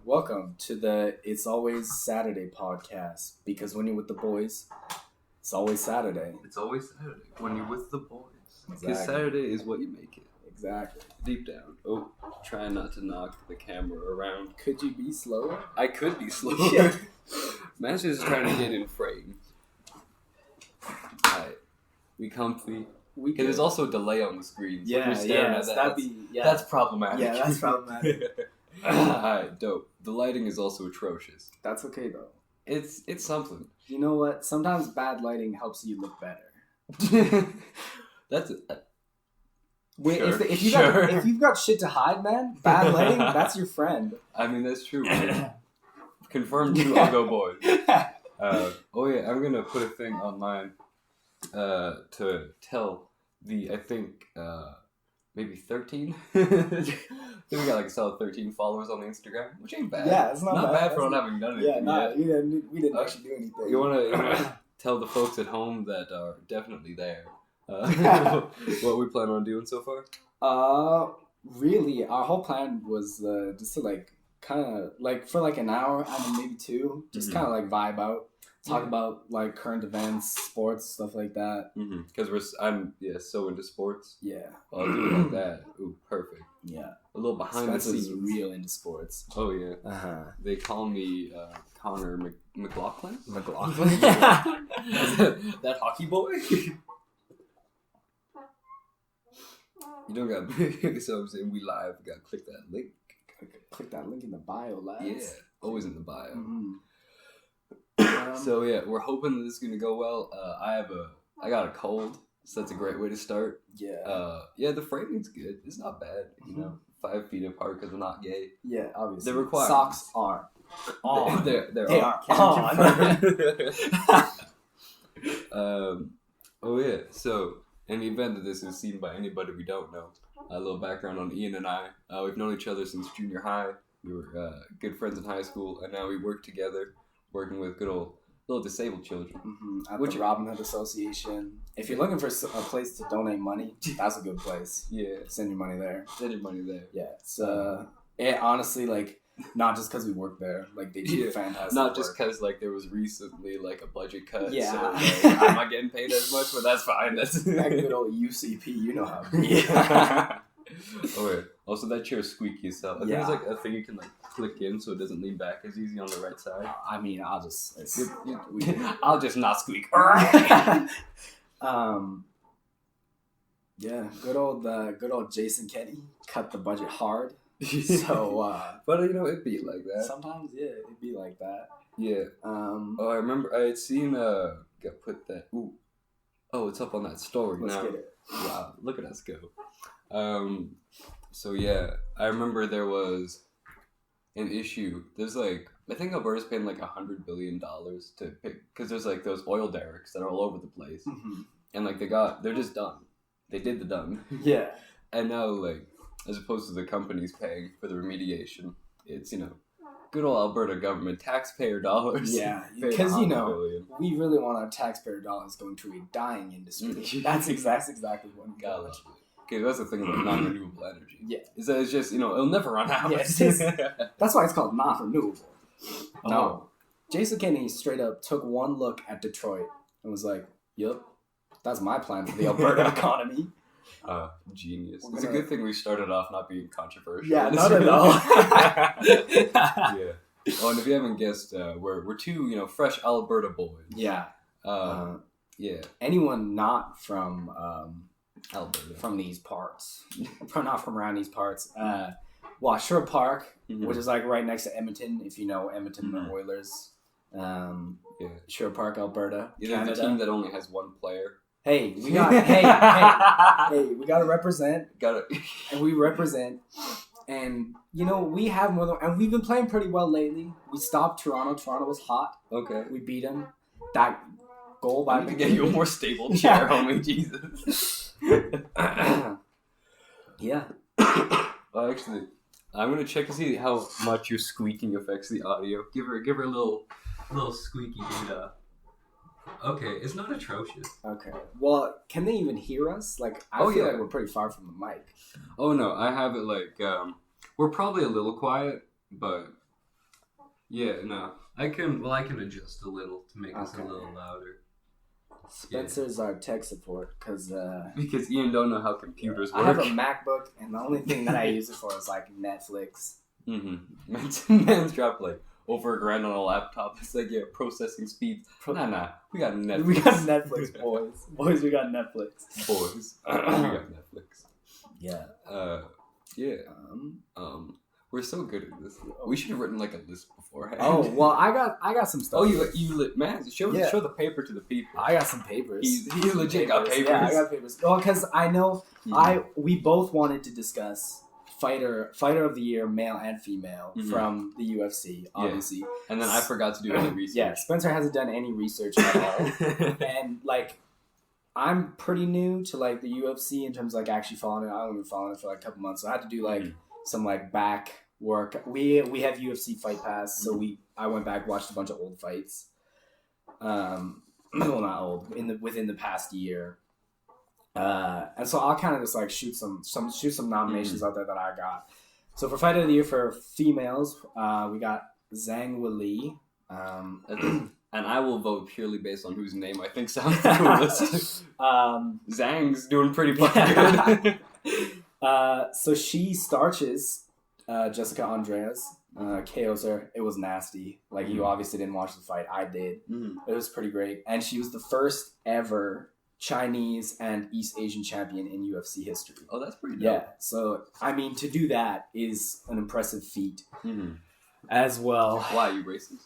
Welcome to the It's Always Saturday podcast. Because when you're with the boys, it's always Saturday. It's always Saturday when you're with the boys. Because Exactly. Saturday is what you make it. Exactly. Deep down. Oh, try not to knock the camera around. Could you be slower? I could be slower. Yeah. Man's just trying to get in frame. Alright. We comfy. Because there's also a delay on the screen. So if you're staring at that, that's problematic. Yeah, that's problematic. Alright, dope. The lighting is also atrocious. That's okay though. It's something. You know what? Sometimes bad lighting helps you look better. That's Wait, Sure, if you've got shit to hide, man, bad lighting, that's your friend. I mean, that's true. Confirmed to I'll go boys. Oh yeah, I'm gonna put a thing online to tell I think maybe 13. I think we got like a solid 13 followers on the Instagram, which ain't bad. Yeah, it's not bad for not having done anything yet. We didn't actually do anything. You wanna tell the folks at home that are definitely there what we plan on doing so far? Really, our whole plan was just to kind of for an hour and then maybe two, just kind of vibe out, talk about current events, sports, stuff like that. Because I'm so into sports. Yeah, I'll do it like that. Ooh, perfect. Yeah, a little behind the Spencer's scenes. real into sports. Oh yeah. They call me Connor McLaughlin. McLaughlin. that hockey boy. You don't got so I'm saying we live. We gotta click that link. Click that link in the bio, lads. Yeah, always in the bio. Mm-hmm. So yeah, we're hoping that this is gonna go well. I got a cold, so that's a great way to start. Yeah. Yeah, the framing's good. It's not bad. You know, 5 feet apart because we're not gay. Yeah, obviously. They're required. Socks are on. They are on. Oh yeah. So in the event that this is seen by anybody we don't know, a little background on Ian and I. We've known each other since junior high. We were good friends in high school, and now we work together, working with good old little disabled children. At the Robin Hood Association. If you're looking for a place to donate money, that's a good place. Yeah. Send your money there. Yeah. It's honestly, not just because we work there. They do fantastic Not work. just because, there was recently, a budget cut. Yeah. So, I'm not getting paid as much, but that's fine. That's that good old UCP, you know how it be. Oh, wait. Also, that chair is squeaky as hell. I think there's, a thing you can, click in so it doesn't lean back as easy on the right side. I mean, I'll just... I'll just not squeak. Yeah, good old Jason Kenny cut the budget hard. So, but it'd be like that. Sometimes, yeah, it'd be like that. Yeah. I remember I had seen got put that. Ooh. Oh, it's up on that story Let's now. get it. Wow, look at us go. So yeah, I remember there was an issue. There's I think Alberta's paying $100 billion to pick because there's those oil derricks that are all over the place, and they're just done. They did the done. Yeah. And now as opposed to the companies paying for the remediation, it's good old Alberta government taxpayer dollars. Yeah, because we really want our taxpayer dollars going to a dying industry. That's exactly what we got. Okay, that's the thing about non-renewable energy. Yeah, is that it's just it'll never run out. Yes, that's why it's called non-renewable. No, Jason Kenney straight up took one look at Detroit and was like, "Yup, that's my plan for the Alberta economy." Genius. It's a good thing we started off not being controversial. Yeah, not at all. Yeah. Oh, and if you haven't guessed, we're two fresh Alberta boys. Yeah. Yeah. Anyone not from Alberta, from these parts, not from around these parts. Shore Park, which is right next to Edmonton. If you know Edmonton, the Oilers. Yeah. Shore Park, Alberta. Canada. The team that only has one player. Hey, we got hey, we gotta represent. And we represent. And we have more than, and we've been playing pretty well lately. We stopped Toronto. Toronto was hot. Okay. We beat them. That goal by I need to get you a more stable chair, homie. Jesus. Yeah. Well, actually, I'm gonna check to see how much your squeaking affects the audio. Give her a little squeaky data. Okay, it's not atrocious. Okay. Well, can they even hear us? I feel like we're pretty far from the mic. Oh no, I have it we're probably a little quiet, but Yeah, no. I can adjust a little to make us a little louder. Spencer's our tech support because Ian don't know how computers work. I have a MacBook and the only thing that I use it for is like Netflix. Man's dropped like over $1,000 on a laptop. It's like processing speeds. Nah. We got Netflix. We got Netflix, boys. Boys, we got Netflix. Boys, we got Netflix. Yeah. We're so good at this. We should have written like a list beforehand. Oh well, I got some stuff. Oh, man, show the paper to the people. I got some papers. He legit got papers. Yeah, I got papers. Well, because I know we both wanted to discuss fighter of the year, male and female, from the UFC, obviously. Yeah. And then I forgot to do any research. Yeah, Spencer hasn't done any research at all, and like. I'm pretty new to like the UFC in terms of like actually following it. I haven't been following it for like a couple months, so I had to do like some like back work. We have UFC Fight Pass, so I went back, watched a bunch of old fights. Well, not old, within the past year. And so I'll kind of just like shoot some nominations out there that I got. So for Fight of the Year for females, we got Zhang Weili. And I will vote purely based on whose name I think sounds the coolest. Zhang's doing pretty fucking good. So she starches Jessica Andreas, KOs her. It was nasty. Like, you obviously didn't watch the fight. I did. It was pretty great. And she was the first ever Chinese and East Asian champion in UFC history. Oh, that's pretty dope. Yeah. So, I mean, to do that is an impressive feat as well. Why, you racist?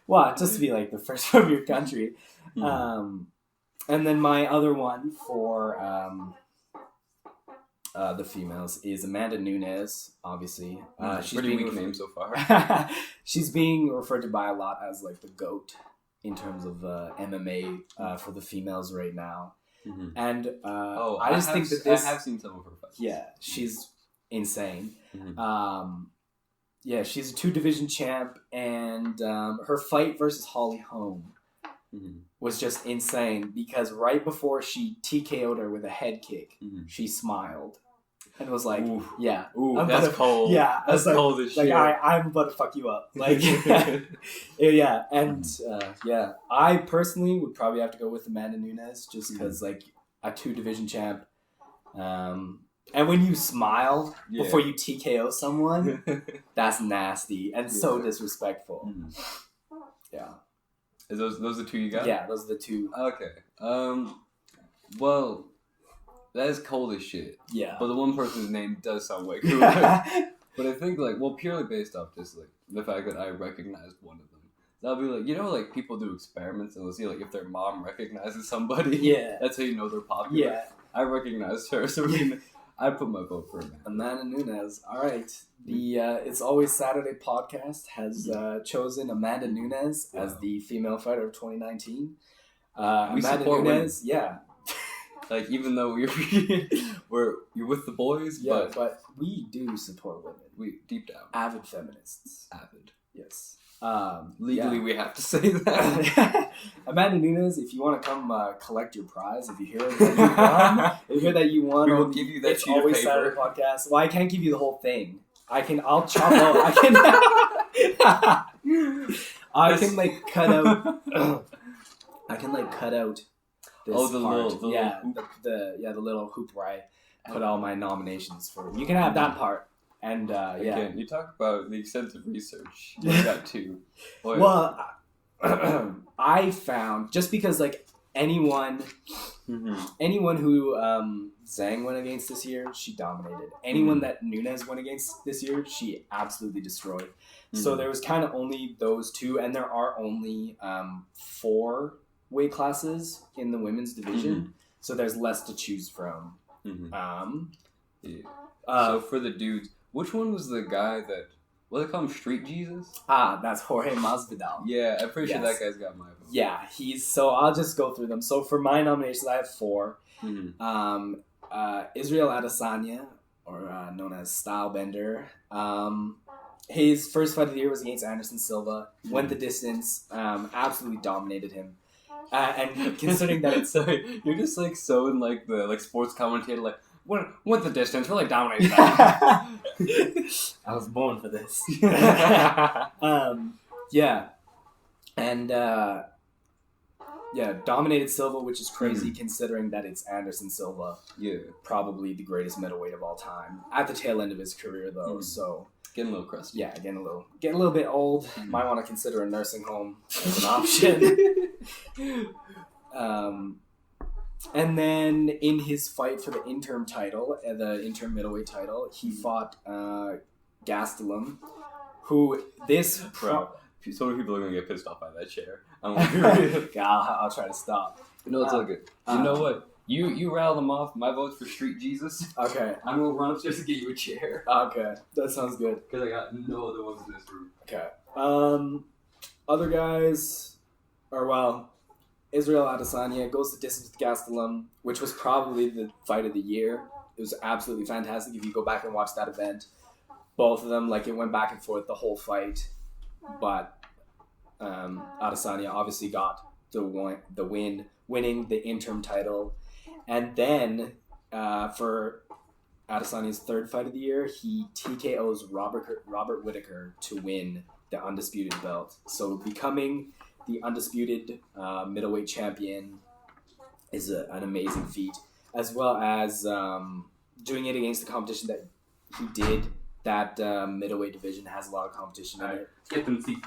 Well, just to be like the first from your country. And then my other one for the females is Amanda Nunes, obviously. She's pretty weak name so far. She's being referred to by a lot as like the GOAT in terms of MMA for the females right now. And I just think that this... I have seen some of her fights. Yeah, she's insane. Yeah, she's a 2-division champ, and her fight versus Holly Holm was just insane because right before she TKO'd her with a head kick, she smiled and was like, Ooh. "Yeah, that's cold. Yeah, that's like, cold as shit. I'm about to fuck you up." Like, yeah, and I personally would probably have to go with Amanda Nunes just because like a 2-division champ. And when you smile before you TKO someone, that's nasty and so disrespectful. Yeah. Is those the two you got? Yeah, those are the two. Okay. Well, that is cold as shit. Yeah. But the one person's name does sound way cool. But I think purely based off just like the fact that I recognized one of them. That'll be like, like people do experiments and they'll see like if their mom recognizes somebody. Yeah. That's how you know they're popular. Yeah. I recognized her, so I put my vote for Amanda Nunes. All right. The It's Always Saturday podcast has chosen Amanda Nunes as the female fighter of 2019. Amanda Nunes, women. Like, even though you're with the boys, but we do support women. We deep down avid feminists. Avid, yes. Legally, we have to say that. Amanda Nunes, if you want to come collect your prize, if you hear that you won, we will give you that It's sheet Always of paper. Saturday podcast. Well, I can't give you the whole thing. I'll chop out. I can like cut out. I can like cut out. This part. Little hoop. The little hoop where I put all my nominations for. You can have that part. And Again, you talk about the extensive research. You got two. Well, I found just because like anyone who Zhang went against this year, she dominated. Anyone that Nunes went against this year, she absolutely destroyed. So there was kind of only those two, and there are only 4 weight classes in the women's division, so there's less to choose from. So for the dudes. Which one was the guy that... What do they call him? Street Jesus? That's Jorge Masvidal. Yeah, I'm pretty sure that guy's got my vote. Yeah, so I'll just go through them. So for my nominations, I have 4. Israel Adesanya, or known as Stylebender. His first fight of the year was against Anderson Silva. Went the distance. Absolutely dominated him. And considering that it's... Sorry, you're just like so in like the like sports commentator like... went the distance, really dominated that. I was born for this. Yeah. And, dominated Silva, which is crazy considering that it's Anderson Silva. Yeah. Probably the greatest middleweight of all time. At the tail end of his career, though, so... Getting a little crusty. Yeah, getting a little bit old. Might want to consider a nursing home as an option. And then in his fight for the interim title, the interim middleweight title, he fought Gastelum, who this... So many people are going to get pissed off by that chair. I'll try to stop. No, it's all good. You know what? You rattle them off. My vote's for Street Jesus. Okay. I'm going to run upstairs to get you a chair. Okay. That sounds good. Because I got no other ones in this room. Okay. Other guys Israel Adesanya goes the distance with Gastelum, which was probably the fight of the year. It was absolutely fantastic. If you go back and watch that event, both of them, like, it went back and forth the whole fight. But Adesanya obviously got the win, winning the interim title. And then for Adesanya's third fight of the year, he TKOs Robert Whittaker to win the undisputed belt. So becoming the undisputed middleweight champion is an amazing feat, as well as doing it against the competition that he did. That middleweight division has a lot of competition in it. Get them seat.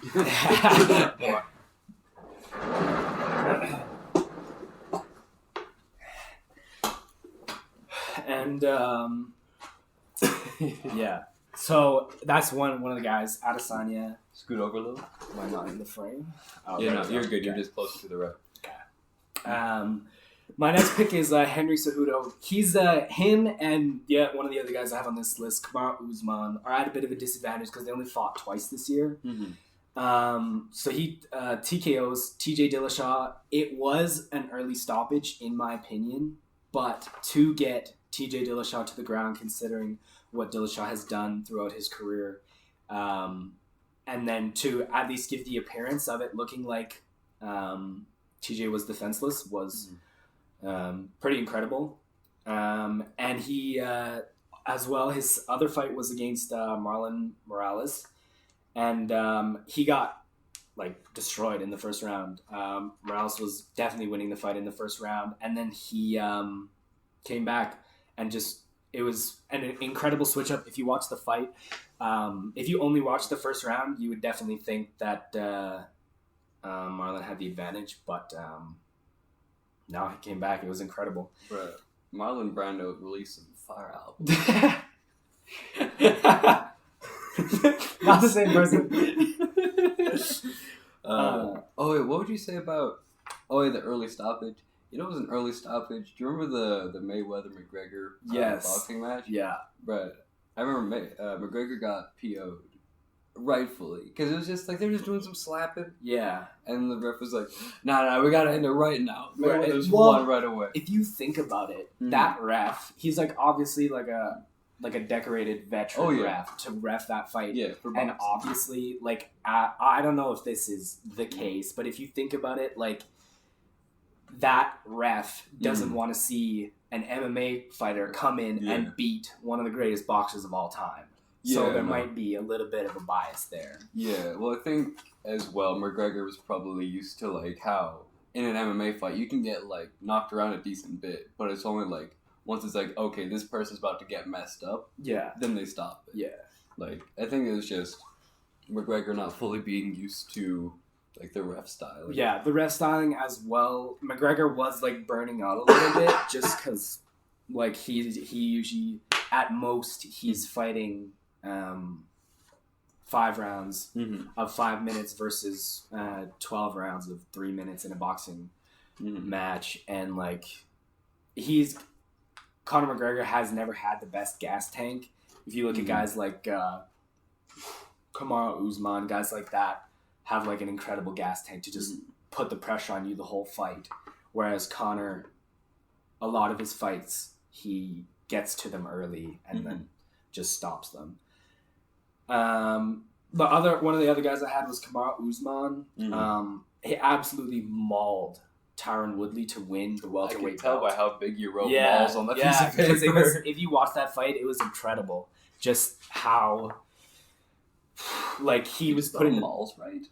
And yeah, so that's one of the guys, Adesanya. Scoot over a little. Am I not in the frame? Oh, yeah, no, you're good. Okay. You're just close to the ref. Okay. My next pick is Henry Cejudo. He's him and one of the other guys I have on this list, Kamaru Usman, are at a bit of a disadvantage because they only fought twice this year. So he TKOs TJ Dillashaw. It was an early stoppage in my opinion, but to get TJ Dillashaw to the ground, considering what Dillashaw has done throughout his career, and then to at least give the appearance of it looking like TJ was defenseless was pretty incredible. And he, as well, his other fight was against Marlon Morales, and he got destroyed in the first round. Morales was definitely winning the fight in the first round, and then he came back and it was an incredible switch up. If you watch the fight, if you only watch the first round, you would definitely think that Marlon had the advantage, but no, he came back. It was incredible. Bruh, Marlon Brando released some fire albums. Not the same person. What would you say about the early stoppage? You know, it was an early stoppage. Do you remember the Mayweather-McGregor boxing match? Yeah. But I remember McGregor got PO'd, rightfully, because it was just they were just doing some slapping. Yeah. And the ref was like, nah, we gotta end it right now. There's one right away. If you think about it, that ref, he's obviously like a decorated veteran ref to ref that fight. Yeah. And obviously, I don't know if this is the case, but if you think about it, that ref doesn't want to see an MMA fighter come in and beat one of the greatest boxers of all time. Yeah, so there might be a little bit of a bias there. Yeah, well, I think as well, McGregor was probably used to how in an MMA fight you can get knocked around a decent bit, but it's only once it's okay, this person's about to get messed up. Yeah. Then they stop it. Yeah. I think it was just McGregor not fully being used to the ref style. Yeah, the ref styling as well. McGregor was burning out a little bit just because he usually at most he's fighting 5 rounds of 5 minutes versus 12 rounds of 3 minutes in a boxing match, and Conor McGregor has never had the best gas tank. If you look at guys like Kamaru Usman, guys like that have an incredible gas tank to just put the pressure on you the whole fight. Whereas Conor, a lot of his fights, he gets to them early and then just stops them. One of the other guys I had was Kamaru Usman. He absolutely mauled Tyron Woodley to win the I welterweight can tell belt. by how big you wrote balls on the piece of because paper. if you watch that fight, it was incredible. Just how, like, he was putting balls right.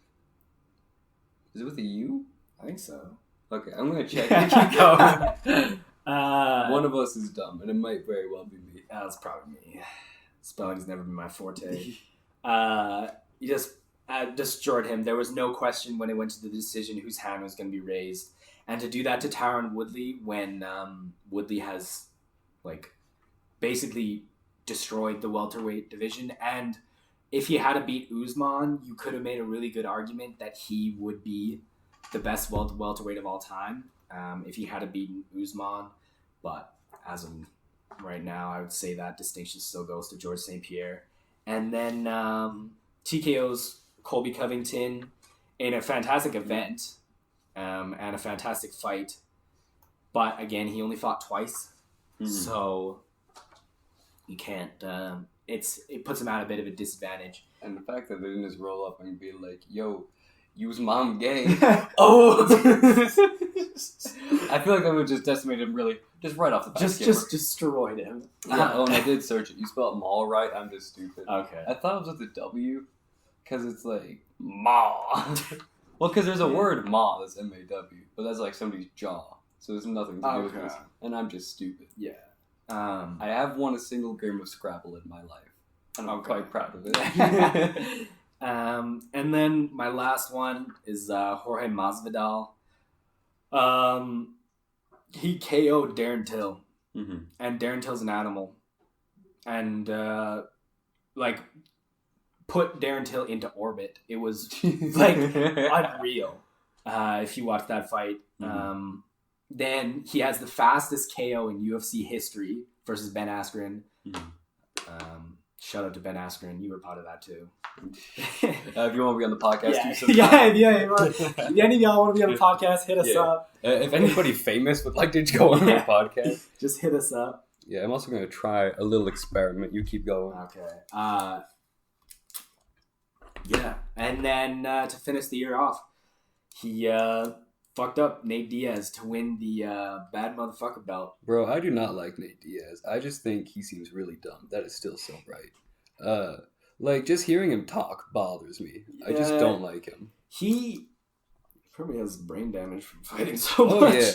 Is it with a U? I think so. Okay, I'm gonna check. Keep going. One of us is dumb, and it might very well be me. That's probably me. Spelling's never been my forte. He just destroyed him. There was no question when it went to the decision whose hand was going to be raised. And to do that to Tyron Woodley when Woodley has, like, basically destroyed the welterweight division. And if he had to beat Usman, you could have made a really good argument that he would be the best welterweight of all time if he had to beat Usman. But as of right now, I would say that distinction still goes to George St. Pierre. And then TKO's Colby Covington in a fantastic event and a fantastic fight. But again, he only fought twice. Mm-hmm. So you can't... it puts him at a bit of a disadvantage. And the fact that they didn't just roll up and be like, yo, use mom gay. Oh! I feel like I would just decimate him really, just right off the bat. Just destroyed him. And I did search it. You spelled mall right, I'm just stupid. Okay. I thought it was with a W, because it's like, ma. Well, because there's a word ma that's M-A-W, but that's like somebody's jaw. So there's nothing to do with this. And I'm just stupid. Yeah. I have won a single game of Scrabble in my life. And I'm quite proud of it. And then my last one is Jorge Masvidal. He KO'd Darren Till. Mm-hmm. And Darren Till's an animal. And, put Darren Till into orbit. It was, unreal. If you watch that fight. Mm-hmm. Then he has the fastest KO in UFC history versus Ben Askren. Mm-hmm. Shout out to Ben Askren. You were part of that too. If you want to be on the podcast, if any of y'all want to be on the podcast, hit us up. If anybody famous would like to go on the podcast, just hit us up. Yeah, I'm also going to try a little experiment. You keep going. Okay. And then to finish the year off, he fucked up Nate Diaz to win the bad motherfucker belt. Bro, I do not like Nate Diaz. I just think he seems really dumb. That is still so bright. Just hearing him talk bothers me. I just don't like him. He probably has brain damage from fighting so much. Oh, yeah.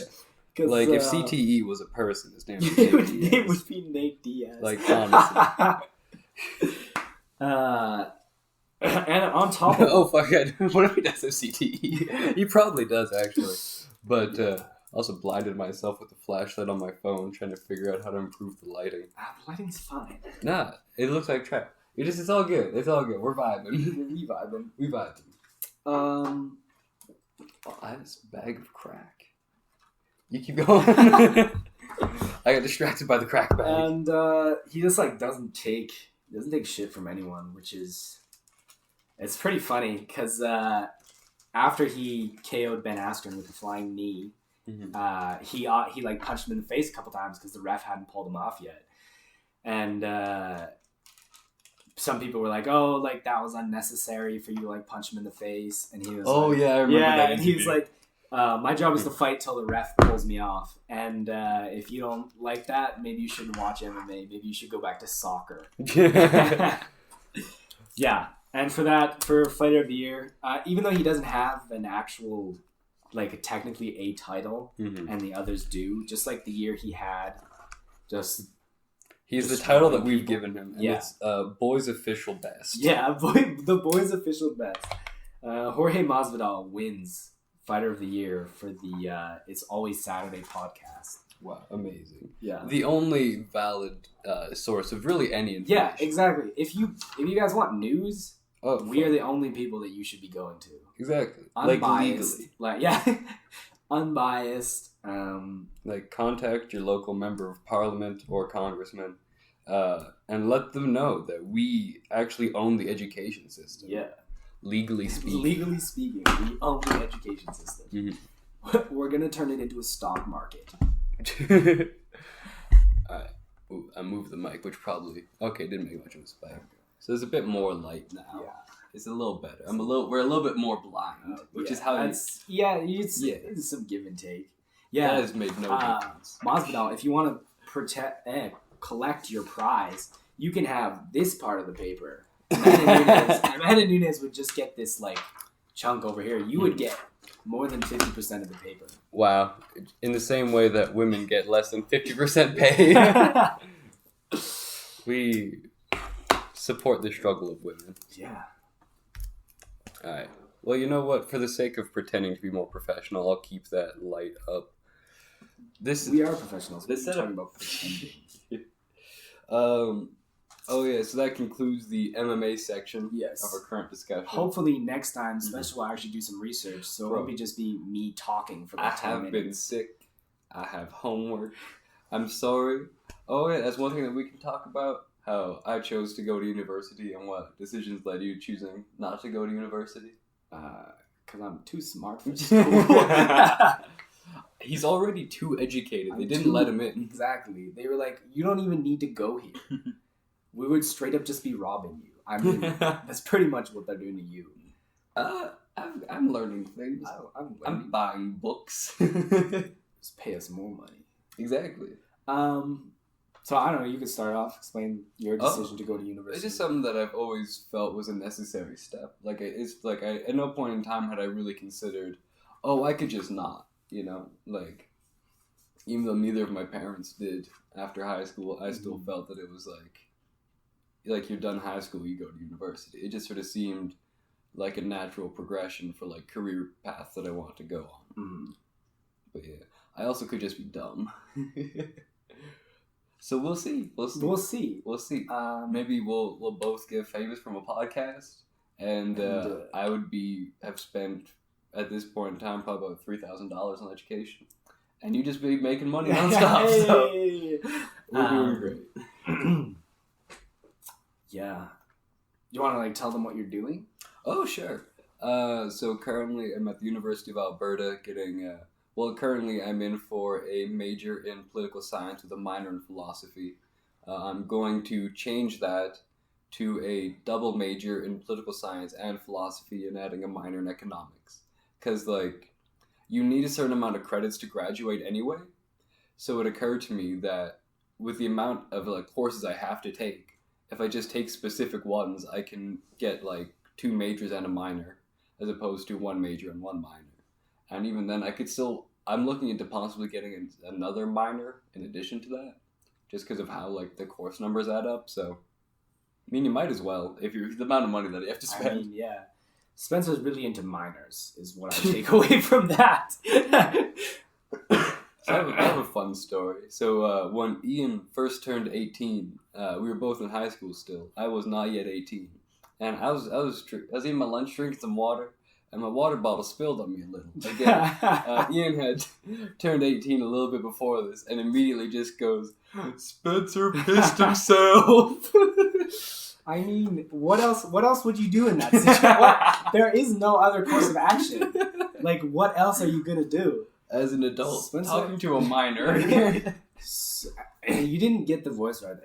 If CTE was a person, his name would be Nate Diaz. It would be Nate Diaz. Honestly. And on top of... Oh, fuck. What if he does have CTE? He probably does, actually. But also blinded myself with a flashlight on my phone trying to figure out how to improve the lighting. The lighting's fine. Nah, it looks like trash. It's all good. It's all good. We're vibing. We vibing. I have this bag of crack. You keep going. I got distracted by the crack bag. And he just doesn't take shit from anyone, which is... It's pretty funny because after he KO'd Ben Askren with a flying knee, mm-hmm. He punched him in the face a couple times because the ref hadn't pulled him off yet, and some people were like, "Oh, that was unnecessary for you to punch him in the face," and he was, "Oh yeah, I remember that." And he was like, "My job is to fight till the ref pulls me off, and if you don't like that, maybe you shouldn't watch MMA. Maybe you should go back to soccer." Yeah. And for Fighter of the Year, even though he doesn't have an actual, technically a title, mm-hmm. and the others do, just like the year he had, he's the title that we've given him, and it's Boys Official Best. Yeah, the Boys Official Best. Jorge Masvidal wins Fighter of the Year for the It's Always Saturday podcast. Wow, amazing. Yeah. The only valid source of really any information. Yeah, exactly. If you guys want news... we are the only people that you should be going to. Exactly. Unbiased. Legally. Unbiased. Contact your local member of parliament or congressman and let them know that we actually own the education system. Yeah. Legally speaking. Legally speaking, we own the education system. Mm-hmm. We're going to turn it into a stock market. Alright. I moved the mic, which probably... Okay, didn't make much of a spike. So there's a bit more light now. Yeah. It's a little better. We're a little bit more blind, which is how it's some give and take. Yeah, that has made no difference. Masvidal, if you want to collect your prize, you can have this part of the paper. Amanda Nunes would just get this like chunk over here. You would get more than 50% of the paper. Wow! In the same way that women get less than 50% pay, we support the struggle of women. Yeah. All right. Well, you know what? For the sake of pretending to be more professional, I'll keep that light up. We are professionals. We're talking about pretending. Oh yeah, so that concludes the MMA section of our current discussion. Hopefully next time, Special will actually do some research, so it won't be just be me talking for like 10 minutes. I have been sick. I have homework. I'm sorry. Oh yeah, that's one thing that we can talk about. How I chose to go to university and what decisions led you choosing not to go to university. Because I'm too smart for school. He's already too educated. They didn't let him in. Exactly. They were like, you don't even need to go here. We would straight up just be robbing you. I mean, that's pretty much what they're doing to you. I'm learning things. I'm buying books. Just pay us more money. Exactly. So I don't know. You could start off, explain your decision to go to university. It's just something that I've always felt was a necessary step. Like at no point in time had I really considered, I could just not. You know, like even though neither of my parents did after high school, I still felt that it was like you're done high school, you go to university. It just sort of seemed like a natural progression for like career path that I want to go on. Mm-hmm. But yeah, I also could just be dumb. So we'll see. Maybe we'll both get famous from a podcast, and I would have spent at this point in time probably about $3,000 on education, and you just be making money nonstop. So we're doing great. Yeah. You want to like tell them what you're doing? Oh sure. So currently I'm at the University of Alberta getting. Currently I'm in for a major in political science with a minor in philosophy. I'm going to change that to a double major in political science and philosophy and adding a minor in economics. Because, you need a certain amount of credits to graduate anyway. So it occurred to me that with the amount of, courses I have to take, if I just take specific ones, I can get, 2 majors and a minor, as opposed to 1 major and 1 minor. And even then, I'm looking into possibly getting another minor in addition to that, just because of how, the course numbers add up. So, I mean, you might as well, if you're the amount of money that you have to spend. I mean, yeah. Spencer's really into minors, is what I take away from that. So I have a fun story. So, when Ian first turned 18, we were both in high school still. I was not yet 18. And I was eating my lunch, drinking some water, and my water bottle spilled on me a little. Again, Ian had turned 18 a little bit before this, and immediately just goes, "Spencer pissed himself." I mean, what else would you do in that situation? There is no other course of action. What else are you gonna do? As an adult, Spencer, talking to a minor. You didn't get the voice right.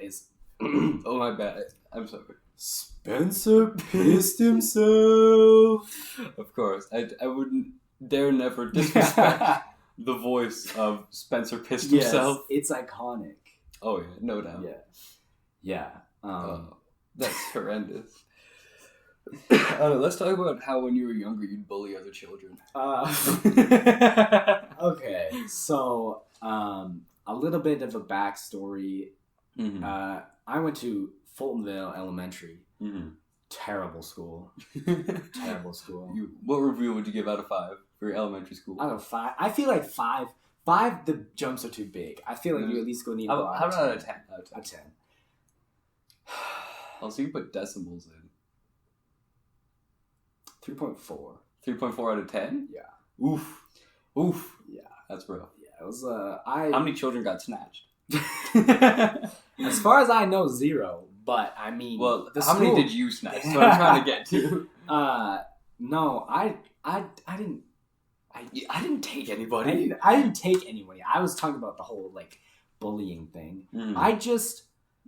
Oh, my bad. I'm sorry. Spencer pissed himself. Of course. I wouldn't dare never disrespect the voice of Spencer pissed himself. It's iconic. Oh, yeah. No doubt. Yeah. That's horrendous. Let's talk about how when you were younger you'd bully other children. Okay. So, a little bit of a backstory. Mm-hmm. I went to Fultonville Elementary. Mm-hmm. Terrible school. Terrible school. What review would you give out of 5 for your elementary school? Out of 5? I feel like 5. 5, the jumps are too big. I feel like you at least go need to go How about out of 10? Out of 10. Oh, so you put decimals in. 3.4. 3.4 out of 10? Yeah. Oof. Yeah. That's rough. Yeah, it was, How many children got snatched? As far as I know, 0. But, I mean... Well, how many did you snatch? That's what I'm trying to get to. No, I didn't... I didn't take anybody. I didn't take anybody. I was talking about the whole, bullying thing. Mm. I just...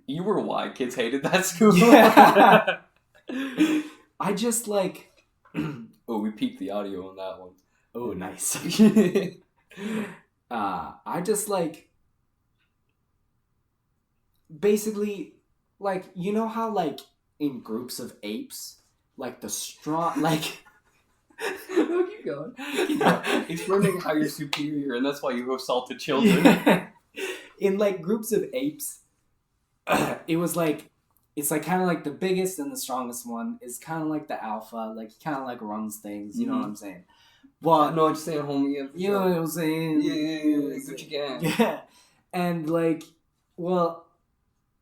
You were why kids hated that school? Yeah. I just like. Oh, we peaked the audio on that one. Oh, nice. I just like. Basically, like, you know how, like, in groups of apes, like, the strong, like... No, keep going. Keep going. Explaining how you're superior, and that's why you assaulted children. Yeah. In, like, groups of apes, it was, like, it's, like, kind of like the biggest and the strongest one is kind of like the alpha, like, he kind of, like, runs things, you know what I'm saying? Well, no, just saying, homie. You know what I'm saying? Yeah, Gucci gang. Yeah. And, like, well...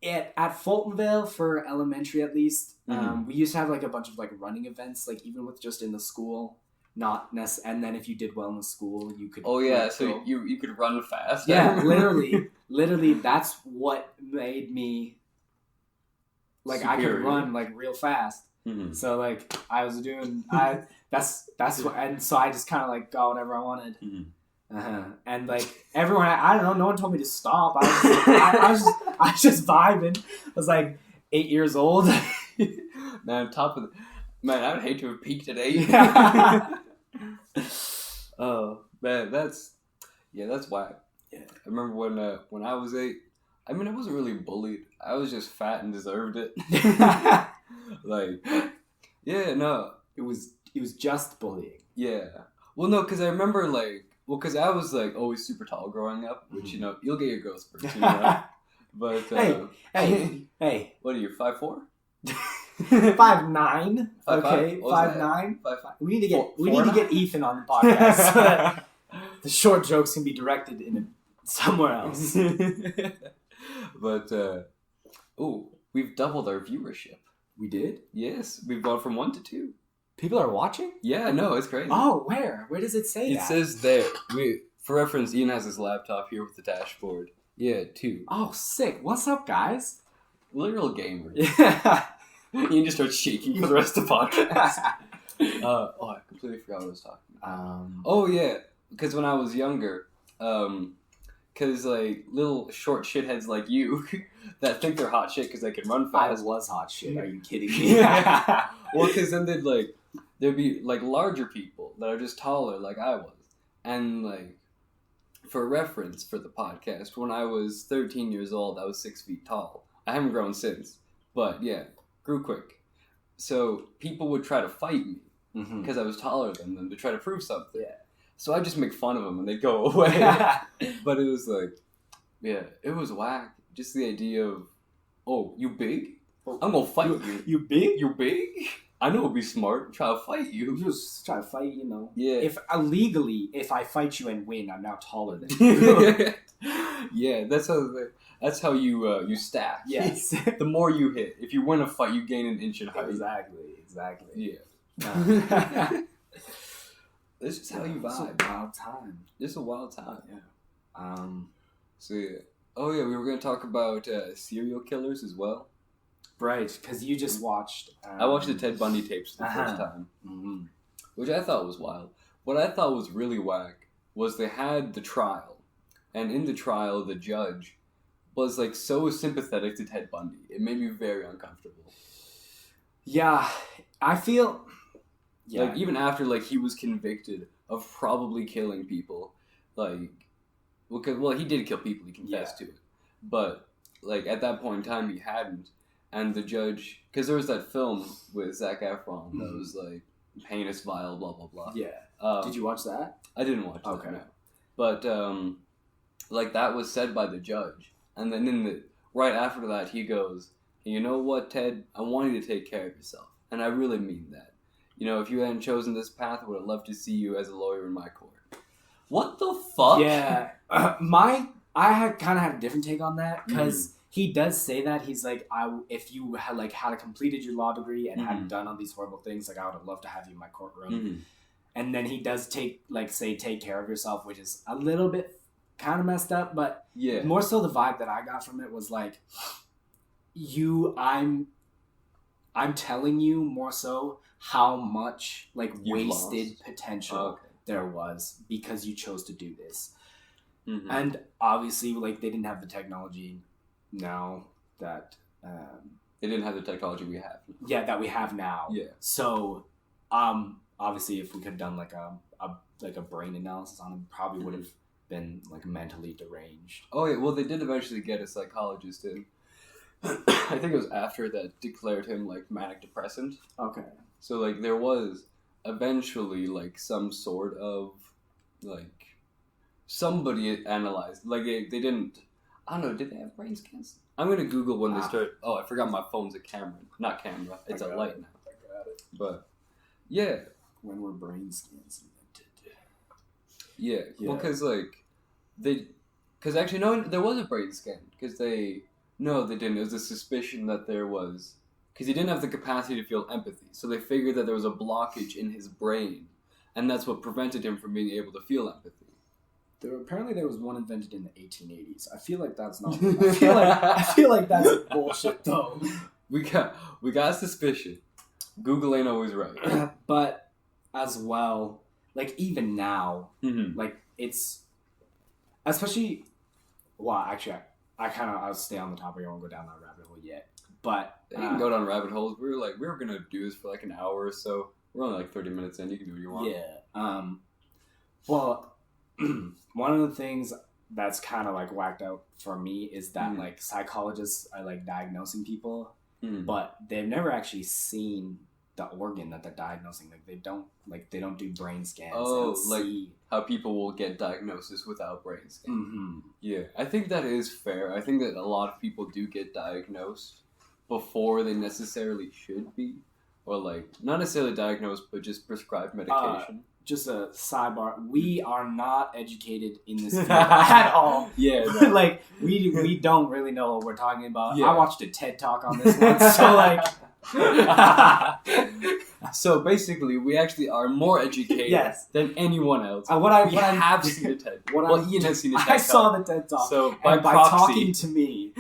At Fultonville, for elementary at least, we used to have like a bunch of like running events, like even with just in the school, and then if you did well in the school, you could. Oh yeah, so you could run fast. Yeah, literally, that's what made me like superior. I could run like real fast. Mm-hmm. So like I was doing, that's what, and so I just kind of like got whatever I wanted. Mm-hmm. And like everyone, I don't know. No one told me to stop. I was just vibing. I was like 8 years old. Man, man, I would hate to have peaked at 8. Oh man, that's whack. Yeah, I remember when I was 8. I mean, I wasn't really bullied. I was just fat and deserved it. Like, yeah, no, it was just bullying. Yeah, well, no, because I remember like. Well, because I was, like, always super tall growing up, which, you know, you'll get your growth spurts, you know? But, hey. What are you, 5'4"? 5'9". Okay, 5'9". 5'5". We need to get Ethan on the podcast so that the short jokes can be directed in somewhere else. But, we've doubled our viewership. We did? Yes, we've gone from 1 to 2. People are watching? Yeah, no, it's crazy. Oh, where? Where does it say that? It says there. For reference, Ian has his laptop here with the dashboard. Yeah, 2. Oh, sick. What's up, guys? Literal gamer. Yeah. Ian just starts shaking for the rest of the podcast. I completely forgot what I was talking about. Oh, yeah. Because when I was younger, because, like, little short shitheads like you that think they're hot shit because they can run fast. I was hot shit. Are you kidding me? Well, because then there'd be, like, larger people that are just taller like I was. And, like, for reference for the podcast, when I was 13 years old, I was 6 feet tall. I haven't grown since. But, yeah, grew quick. So people would try to fight me because I was taller than them to try to prove something. Yeah. So I'd just make fun of them and they'd go away. But it was like, yeah, it was whack. Just the idea of, oh, you big? I'm going to fight you. You big? You big? I know it'd be smart. Try to fight you. Just try to fight, you know. Yeah. If I fight you and win, I'm now taller than you. Yeah, that's how you stack. Yes. The more you hit, if you win a fight, you gain an inch in height. Exactly. Yeah. This is how you vibe. It's a wild time. It's a wild time. Yeah. So yeah. Oh yeah, we were gonna talk about serial killers as well. Right, because you just watched... I watched the Ted Bundy tapes for the first time. Mm-hmm. Which I thought was wild. What I thought was really whack was they had the trial. And in the trial, the judge was, like, so sympathetic to Ted Bundy. It made me very uncomfortable. Yeah, I feel... Yeah. Like, even after, like, he was convicted of probably killing people. Like, well, he did kill people. He confessed to it. But, like, at that point in time, he hadn't. And the judge, because there was that film with Zac Efron that was like heinous, vile, blah blah blah. Yeah. Did you watch that? I didn't watch that. No. But like that was said by the judge, and then right after that he goes, "You know what, Ted? I want you to take care of yourself, and I really mean that. You know, if you hadn't chosen this path, I would have loved to see you as a lawyer in my court." What the fuck? Yeah. I had kind of had a different take on that because. He does say that. He's like, if you had completed your law degree and hadn't done all these horrible things, like I would have loved to have you in my courtroom. Mm-hmm. And then he does take care of yourself, which is a little bit kind of messed up, but more so the vibe that I got from it was like, I'm telling you more so how much wasted potential there was because you chose to do this. Mm-hmm. And obviously they didn't have the technology now that They didn't have the technology we have. Yeah, that we have now. Yeah. So, obviously, if we could have done like a brain analysis on him, probably would have been like mentally deranged. Oh yeah, well they did eventually get a psychologist in. I think it was after that declared him like manic depressant. Okay. So like there was eventually like some sort of like somebody analyzed like they didn't. I don't know. Did they have brain scans? I'm gonna Google when they start. Oh, I forgot my phone's a camera, not camera. It's a light now. I got it. But yeah, when were brain scans invented? Yeah. Well, because actually no, there was a brain scan because they didn't. It was a suspicion that there was because he didn't have the capacity to feel empathy, so they figured that there was a blockage in his brain, and that's what prevented him from being able to feel empathy. Apparently there was one invented in the 1880s. I feel like that's not. I feel like that's bullshit though. We got a suspicion. Google ain't always right. But as well, like even now, Mm-hmm. like it's especially. Well, actually, I'll stay on the topic. I won't go down that rabbit hole yet. But You can go down rabbit holes. We were gonna do this for like an hour or so. We're only like 30 minutes in. You can do what you want. Yeah. Well, one of the things that's kind of like whacked out for me is that like psychologists are like diagnosing people, but they've never actually seen the organ that they're diagnosing. Like they don't do brain scans. Oh, like how people will get diagnosis without brain scans. Mm-hmm. Yeah, I think that is fair. I think that a lot of people do get diagnosed before they necessarily should be, or like not necessarily diagnosed, but just prescribed medication. Just a sidebar. We are not educated in this field at all. Yeah, no. Like we don't really know what we're talking about. Yeah. I watched a TED talk on this one, so like. So basically, we actually are more educated than anyone else. We have seen a TED. Ian has seen a TED talk. I saw the TED talk. So by proxy, talking to me,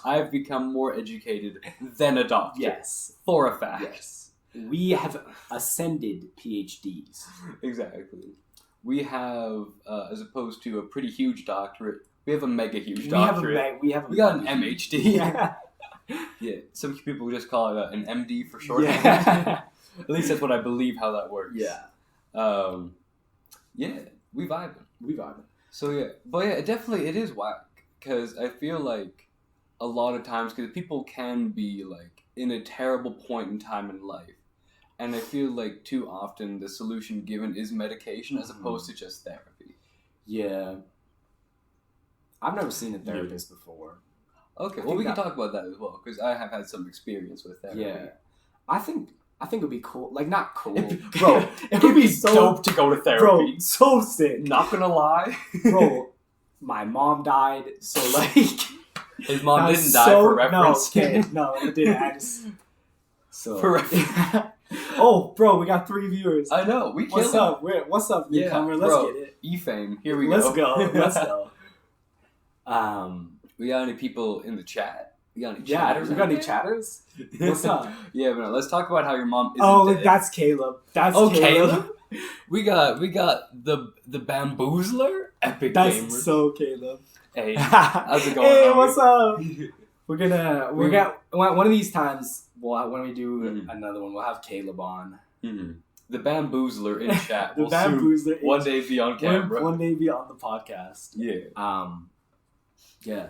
I've become more educated than a doctor. Yes, for a fact. Yes. We have ascended PhDs. Exactly. We have, as opposed to a pretty huge doctorate, we have a mega huge doctorate. We got an MHD. Yeah. Yeah. Some people just call it an MD for short. Yeah. At least that's what I believe how that works. Yeah. Yeah. We vibe. So yeah, but yeah, it is whack because I feel like a lot of times because people can be like in a terrible point in time in life. And I feel like too often the solution given is medication as opposed to just therapy. Yeah. I've never seen a therapist before. Okay, well we can talk about that as well because I have had some experience with therapy. Yeah. I think it would be cool. Like not cool. Bro, it would be so dope to go to therapy. Bro, so sick. Not gonna lie. Bro, my mom died, so like his mom didn't die for reference. No, it didn't. I just for reference. Oh, bro, we got 3 viewers. I know. We killed What's up? What's up, newcomer? Let's get it. E-fame. Here we go. Let's go. We got any people in the chat? We got any chatters? We got any chatters? What's up? Yeah, but no, let's talk about how your mom isn't dead. That's Caleb. Caleb. We got the bamboozler? Epic That's gamer. So Caleb. Hey, how's it going? Hey, what's up? We're gonna one of these times. Well, when we do another one, we'll have Caleb on. Mm-hmm. The bamboozler in chat. The bamboozler one day be on camera. One day be on the podcast. Yeah. Yeah.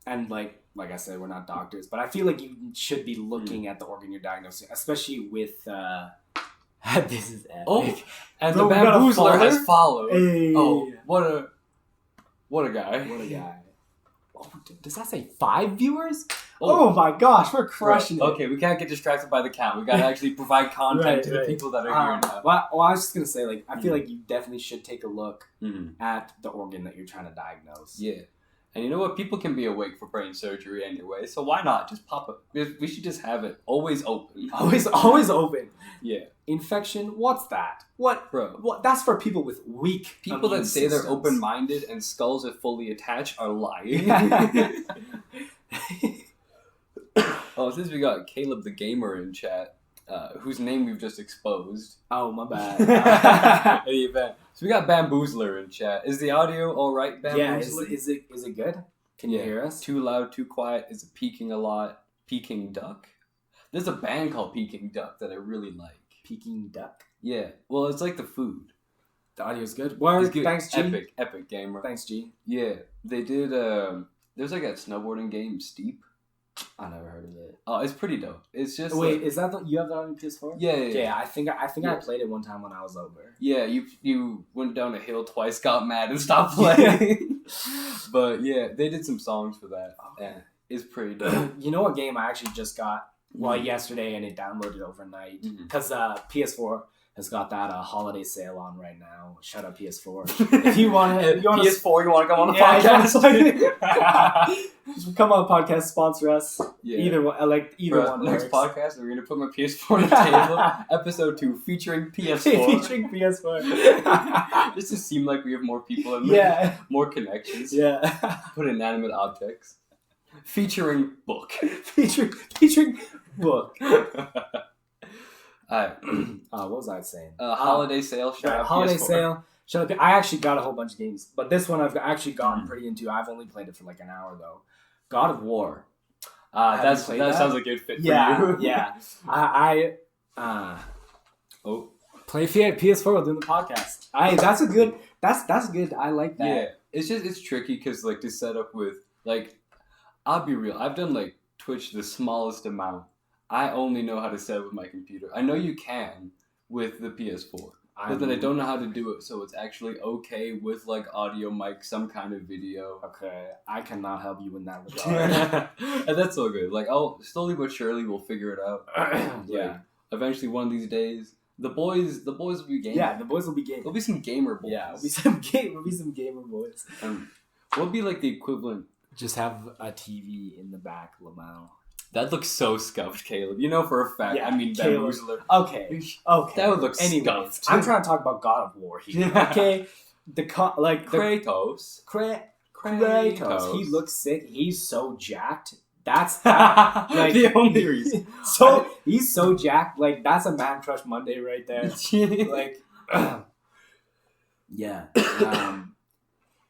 And like I said, we're not doctors, but I feel like you should be looking at the organ you're diagnosing, especially with. This is epic. Oh, and bro, the bamboozler has followed. Hey. Oh, what a guy! What a guy! Oh, does that say 5 viewers? Oh my gosh, we're crushing it. Okay, we can't get distracted by the count. We gotta actually provide content to the people that are here now. Well, I was just gonna say, like, I feel like you definitely should take a look at the organ that you're trying to diagnose. Yeah. And you know what? People can be awake for brain surgery anyway, so why not? Just pop it. We should just have it always open. Always open. Yeah. Infection? What's that? What? Bro. What? That's for people with weak people that say they're open-minded and skulls are fully attached are lying. Oh, since we got Caleb the Gamer in chat, whose name we've just exposed. Oh, my bad. Any event. So we got Bamboozler in chat. Is the audio all right, Bamboozler? Yeah, is it good? Can you hear us? Too loud, too quiet? Is it peaking a lot? Peking duck. There's a band called Peking Duck that I really like. Peking duck. Yeah. Well, it's like the food. The audio is good. Well, good. Thanks, G. Epic gamer. Thanks, G. Yeah, they did. There's like a snowboarding game, Steep. I never heard of it. Oh, it's pretty dope. It's just wait. Is that you have that on your PS4? Yeah. I think I played it one time when I was over. Yeah, you went down a hill twice, got mad, and stopped playing. But yeah, they did some songs for that. Okay. And it's pretty dope. You know what game I actually just got yesterday and it downloaded overnight because PS4 has got that holiday sale on right now. Shout out PS4. If you want PS4, you want to come on the podcast? Just come on the podcast, sponsor us. Yeah. Either one. Next podcast, we're gonna put my PS4 on the table. Episode 2 featuring PS4. Featuring PS4. Just to seem like we have more people and like, more connections. Yeah. Put inanimate objects. Featuring book. featuring book. Alright. What was I saying? Holiday sale. Holiday PS4. Sale. Shut up. I actually got a whole bunch of games, but this one I've actually gotten pretty into. I've only played it for like an hour though. God of War. That sounds like a good fit for you. Yeah. I play PS4 while doing the podcast. That's good. I like that. Yeah. It's tricky because like to set up with like, I'll be real. I've done like Twitch the smallest amount. I only know how to set up with my computer. I know you can with the PS4. But then I don't know how to do it, so it's actually okay with like audio mic, some kind of video. Okay, I cannot help you in that regard. And that's all good. Like, I'll slowly but surely we'll figure it out. Yeah. Eventually, one of these days, the boys will be gaming. Yeah, the boys will be gaming. There'll be some gamer boys. Yeah, there'll be some gamer boys. What'll be like the equivalent? Just have a TV in the back, Lamau. That looks so scuffed, Caleb. You know for a fact. Yeah, I mean, Bamboozler. Okay. That would look scuffed. I'm trying to talk about God of War here. Okay. Kratos. Kratos. He looks sick. He's so jacked. That's that. Like, the only reason. He's so jacked. Like, that's a man crush Monday right there. Like, yeah.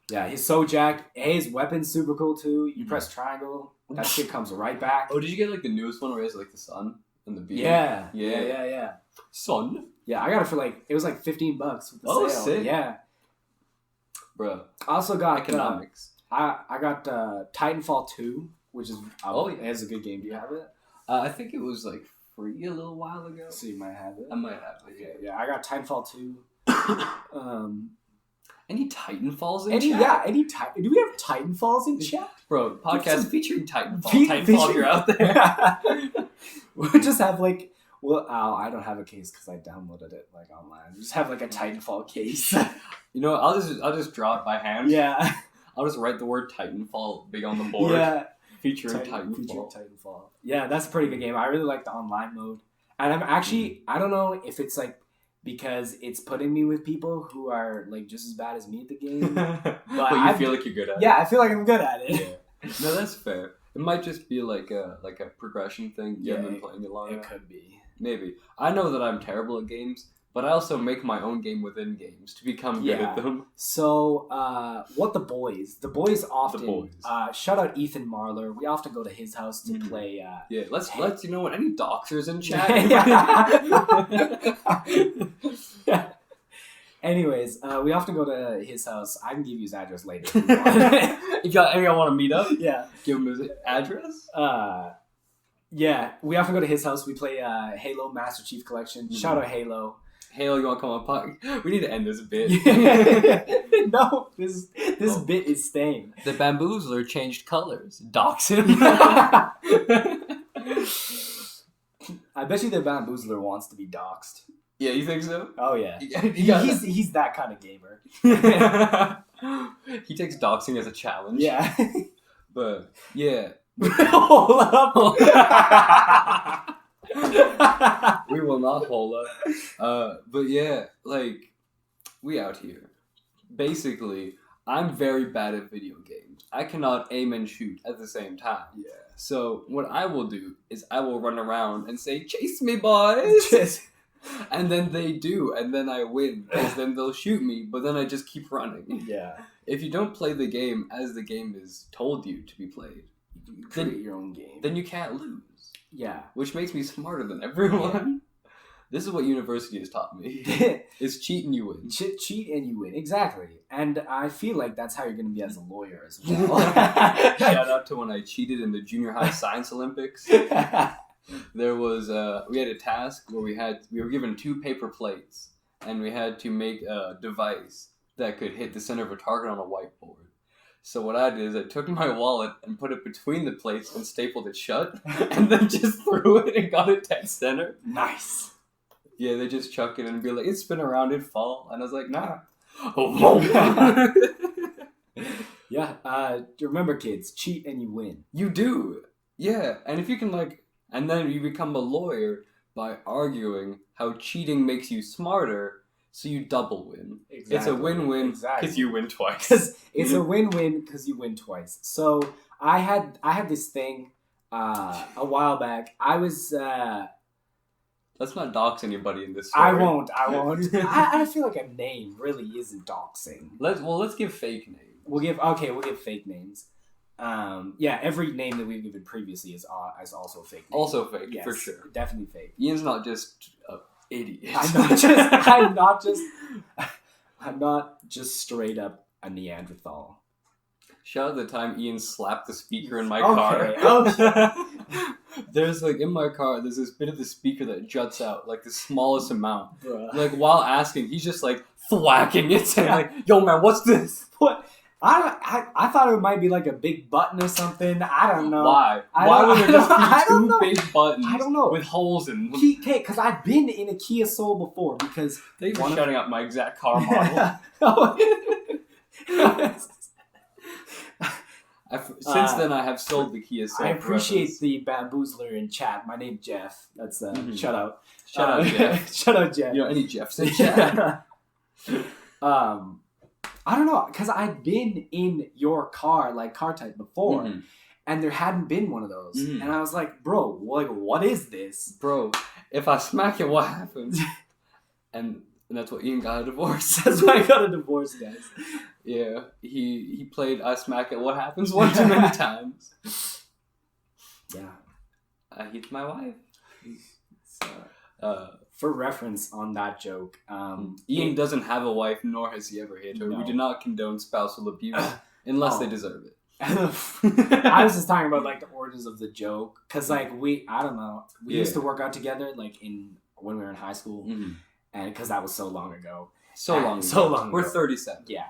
Yeah, he's so jacked. Hey, his weapon's super cool too. You press triangle, that shit comes right back. Oh, did you get like the newest one where he has like the sun and the beam? Yeah. Sun? Yeah, I got it for it was like $15 with the sale. Sick. Yeah. Bro. I also got economics. I got Titanfall 2, which is it's a good game. Do you have it? I think it was like free a little while ago. So you might have it. I might have it. Okay, yeah. I got Titanfall 2. Any Titanfalls in chat? Yeah, do we have Titanfalls in chat? Bro, podcast featuring Titanfall. Titanfall, you're out there. We'll just have I don't have a case because I downloaded it online. We'll just have a Titanfall case. You know what? I'll just draw it by hand. Yeah. I'll just write the word Titanfall big on the board. Yeah. Featuring Titanfall. Yeah, that's a pretty good game. I really like the online mode. And I'm actually, I don't know if it's because it's putting me with people who are just as bad as me at the game. But you feel like you're good at it. Yeah, I feel like I'm good at it. Yeah. No, that's fair. It might just be like a progression thing. You haven't been playing it long enough. It could be. Maybe. I know that I'm terrible at games, but I also make my own game within games to become good at them. So, the boys often, shout out Ethan Marler. We often go to his house to play. Let's you know what? Any doxers in chat? Yeah. Anyways, we often go to his house. I can give you his address later. If y'all want to meet up, give him his address. Yeah, we often go to his house. We play Halo Master Chief Collection. Shout out Halo. Halo, you want to come on podcast? We need to end this bit. No, this bit is staying. The Bamboozler changed colors. Dox him. I bet you the Bamboozler wants to be doxed. Yeah, you think so? Oh yeah. He's that kind of gamer. He takes doxing as a challenge. Yeah. But yeah. Hold up. We will not hold up. But yeah, we out here. Basically, I'm very bad at video games. I cannot aim and shoot at the same time. Yeah. So what I will do is I will run around and say, "Chase me, boys!" And then they do, and then I win, because then they'll shoot me, but then I just keep running. Yeah. If you don't play the game as the game is told you to be played, you create your own game. Then you can't lose. Yeah. Which makes me smarter than everyone. This is what university has taught me. It's cheat and you win. Cheat and you win. Exactly. And I feel like that's how you're going to be as a lawyer as well. Shout out to when I cheated in the junior high science Olympics. There was we had a task where we were given 2 paper plates and we had to make a device that could hit the center of a target on a whiteboard. So what I did is I took my wallet and put it between the plates and stapled it shut and then just threw it and got it dead center. Nice. Yeah, they just chuck it and be like, it'd spin around, it'd fall. And I was like, nah. Yeah, remember kids, cheat and you win. You do. Yeah, and if you can and then you become a lawyer by arguing how cheating makes you smarter, so you double win. Exactly. It's a win-win because you win twice. It's a win-win because you win twice. So I had this thing a while back. I was... Let's not dox anybody in this story. I won't. I feel like a name really isn't doxing. Let's give fake names. We'll give fake names. Yeah, every name that we've given previously is also fake. Name. Also fake, yes, for sure. Definitely fake. Ian's not just an idiot. I'm not just straight up a Neanderthal. Shout out the time Ian slapped the speaker in my car. Okay. There's in my car, there's this bit of the speaker that juts out, the smallest amount. Bruh. While asking, he's just thwacking it, saying yo man, what's this? What? I thought it might be a big button or something. I don't know. Why? Why would there just be 2 big buttons? I don't know. With holes in them? Because I've been in a Kia Soul before. Because thanks for shouting out my exact car model. Since then, I have sold the Kia Soul. I appreciate the bamboozler in chat. My name's Jeff. That's shout out. Shout out Jeff. Shout out Jeff. You know any Jeffs in chat? I don't know, because I've been in your car type before, and there hadn't been one of those, and I was like, bro, what is this, bro? If I smack it, what happens? and that's what Ian got a divorce. That's why I got a divorce, guys. Yeah, he played I Smack It, What Happens one too many times. Yeah. I hit my wife. For reference on that joke, Ian doesn't have a wife, nor has he ever hit her. No. We do not condone spousal abuse unless they deserve it. I was just talking about the origins of the joke, because I don't know, we used to work out together when we were in high school, and because that was so long ago. So long. We're 37. Yeah.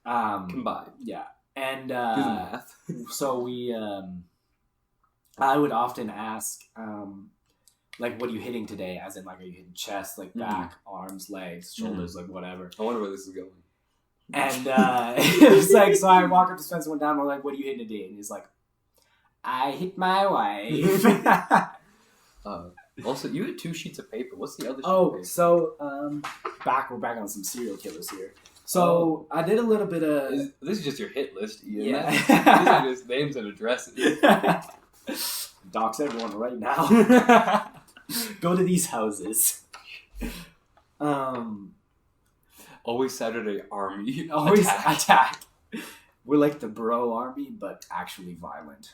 Combined. Yeah. And do the math. So we I would often ask what are you hitting today? As in are you hitting chest, back, arms, legs, shoulders, whatever. I wonder where this is going. And it was so I walk up to Spencer one time, I'm like, what are you hitting today? And he's like, I hit my wife. Also, you had 2 sheets of paper. What's the other sheet of paper? So we're back on some serial killers here. So I did a little bit of... This is just your hit list, Ian. Yeah. These are just names and addresses. Dox everyone right now. Go to these houses. Always Saturday Army. Always attack. We're like the bro army, but actually violent.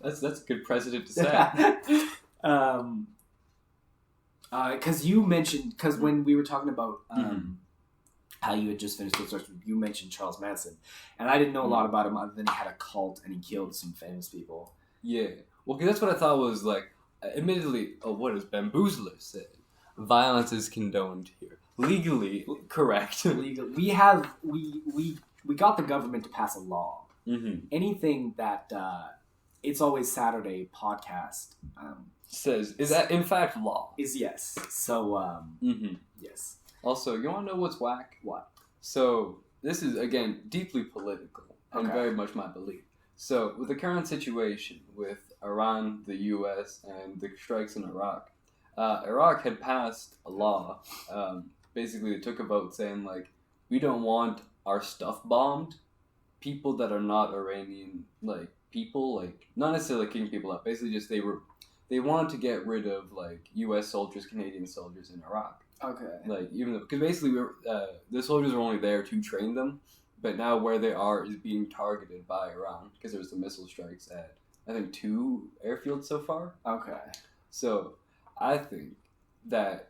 That's a good precedent to set. Because you mentioned, when we were talking about how you had just finished construction, you mentioned Charles Manson, and I didn't know a lot about him other than he had a cult and he killed some famous people. Yeah, well, because that's what I thought was admittedly, what does Bamboozler say? Violence is condoned here, legally correct. Legal. We got the government to pass a law. Anything that It's Always Saturday podcast says is that in fact law is yes. So yes. Also, you want to know what's whack? What? So this is again deeply political and very much my belief. So with the current situation with Iran, the U.S. and the strikes in Iraq, Iraq had passed a law. Basically, they took a vote saying we don't want our stuff bombed. People that are not Iranian people not necessarily kicking people out. Basically, just they wanted to get rid of U.S. soldiers, Canadian soldiers in Iraq. Okay. Like, even because basically the soldiers were only there to train them, but now where they are is being targeted by Iran because there's the missile strikes at, I think, 2 airfields so far. Okay. So I think that,